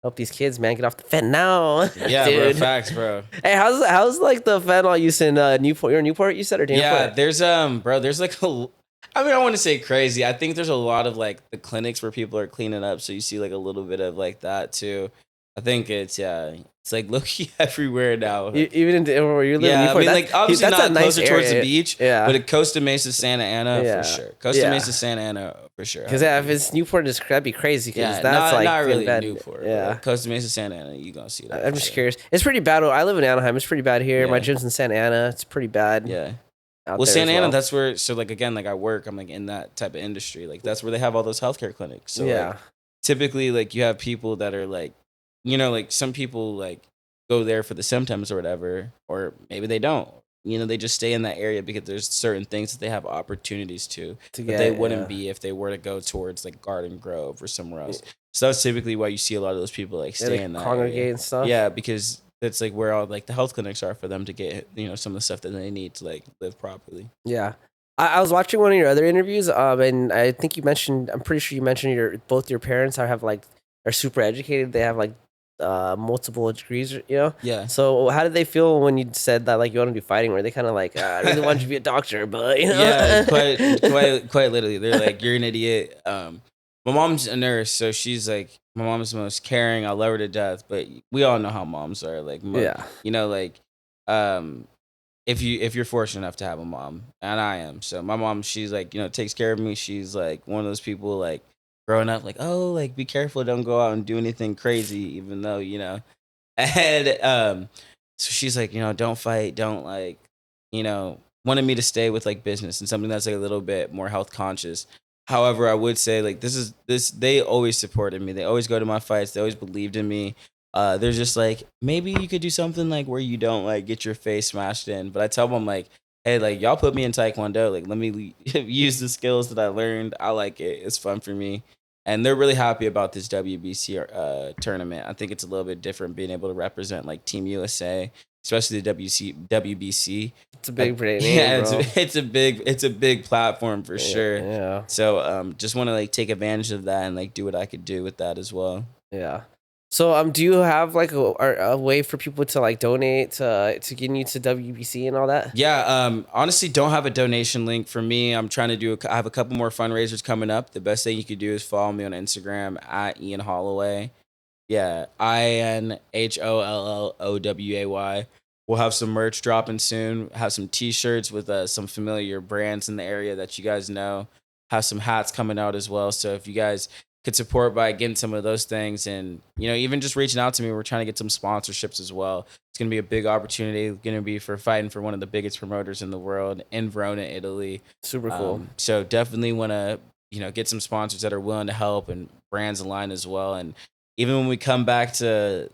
Help these kids, man, get off the fentanyl. Yeah, dude. bro, facts, bro. Hey, how's like the fentanyl use in Newport? You're in Newport, you said, or Danforth? Yeah, there's like I mean, I want to say crazy. I think there's a lot of like the clinics where people are cleaning up, so you see like a little bit of like that too. I think it's like low-key everywhere now. Even where you live in Newport. I mean, like obviously that's not nice closer towards the beach, but at Costa Mesa, Santa Ana, for sure. Costa Mesa, Santa Ana, for sure. Because if it's Newport, that'd be crazy. Because that's not really bad. Newport. Yeah, Costa Mesa, Santa Ana, you gonna see that. I'm just curious. It's pretty bad. I live in Anaheim. It's pretty bad here. My gym's in Santa Ana. It's pretty bad. Yeah. Well, Santa Ana, that's where. So like again, like I work. I'm like in that type of industry. Like that's where they have all those healthcare clinics. So like, typically, like you have people that are like, you know, like some people like go there for the symptoms or whatever, or maybe they don't. You know, they just stay in that area because there's certain things that they have opportunities to that they wouldn't be if they were to go towards like Garden Grove or somewhere else. So that's typically why you see a lot of those people like stay in that congregate area. And stuff. Yeah, because that's like where all like the health clinics are for them to get, you know, some of the stuff that they need to like live properly. Yeah. I was watching one of your other interviews, and I think you mentioned, I'm pretty sure you mentioned both your parents are super educated. They have like multiple degrees, you know? Yeah. So how did they feel when you said that like you want to do fighting? Were they kind of like, I really want you to be a doctor, but you know? Yeah, quite literally. They're like, you're an idiot. My mom's a nurse, so she's like, my mom's the most caring. I love her to death, but we all know how moms are. Like, you know, like, if you're fortunate enough to have a mom, and I am, so my mom, she's like, you know, takes care of me. She's like one of those people like growing up, like, oh, like be careful, don't go out and do anything crazy, even though, you know, and so she's like, you know, don't fight, don't like, you know, wanted me to stay with like business and something that's like a little bit more health conscious. However, I would say like they always supported me. They always go to my fights. They always believed in me. They're just like, maybe you could do something like where you don't like get your face smashed in. But I tell them like, hey, like y'all put me in Taekwondo. Like let me use the skills that I learned. I like it. It's fun for me. And they're really happy about this WBC tournament. I think it's a little bit different being able to represent like Team USA, especially the WBC. It's a big name, yeah, bro. It's a big platform for sure. Yeah. So just want to like take advantage of that and like do what I could do with that as well. Yeah. So do you have like a way for people to like donate to getting you to WBC and all that? Yeah, honestly, don't have a donation link for me. I'm trying to I have a couple more fundraisers coming up. The best thing you could do is follow me on Instagram at Ian Holloway. Yeah, INHOLLOWAY. We'll have some merch dropping soon. Have some T-shirts with some familiar brands in the area that you guys know. Have some hats coming out as well. So if you guys could support by getting some of those things, and even just reaching out to me, we're trying to get some sponsorships as well. It's gonna be a big opportunity. Gonna be for fighting for one of the biggest promoters in the world in Verona, Italy. Super cool. So definitely want to get some sponsors that are willing to help and brands aligned as well. And even when we come back to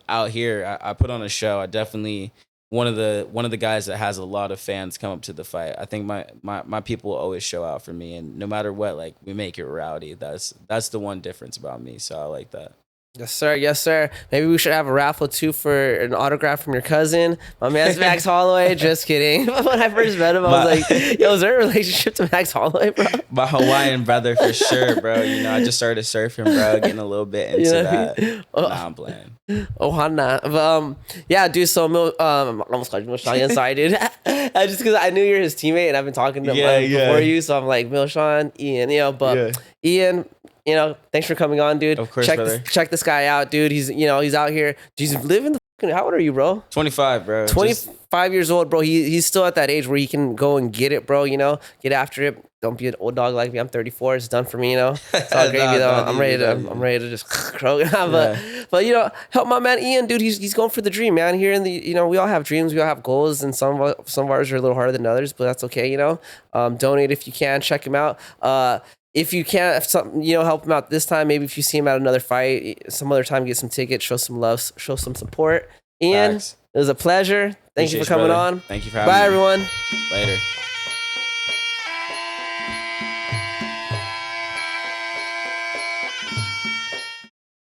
out here, I put on a show. I definitely one of the guys that has a lot of fans come up to the fight. I think my people will always show out for me, and no matter what, like, we make it rowdy. That's the one difference about me. So I like that. Yes, sir. Yes, sir. Maybe we should have a raffle too for an autograph from your cousin. My man's Max Holloway. Just kidding. When I first met him, I was like, yo, is there a relationship to Max Holloway, bro? My Hawaiian brother for sure, bro. I just started surfing, bro, getting a little bit into that. Nah, I'm playing. Oh, Hana. Yeah, dude. So, I almost called you Milshan. Sorry, dude. Just because I knew you're his teammate and I've been talking to him before you, so I'm like Milshan, Ian. Ian. Thanks for coming on, dude. Of course, check this guy out, dude. He's out here. He's living the fucking. How old are you, bro? 25, bro. 25 years old, bro. He's still at that age where he can go and get it, bro. Get after it. Don't be an old dog like me. I'm 34. It's done for me, It's all gravy though. I'm ready to just croak. But help my man Ian, dude. He's going for the dream, man. Here in the we all have dreams. We all have goals, and some of ours are a little harder than others, but that's okay. Donate if you can. Check him out. If you can't, help him out this time. Maybe if you see him at another fight, some other time, get some tickets, show some love, show some support. Ian, It was a pleasure. Thank you for coming on. Thank you for having me. Bye, everyone. Later.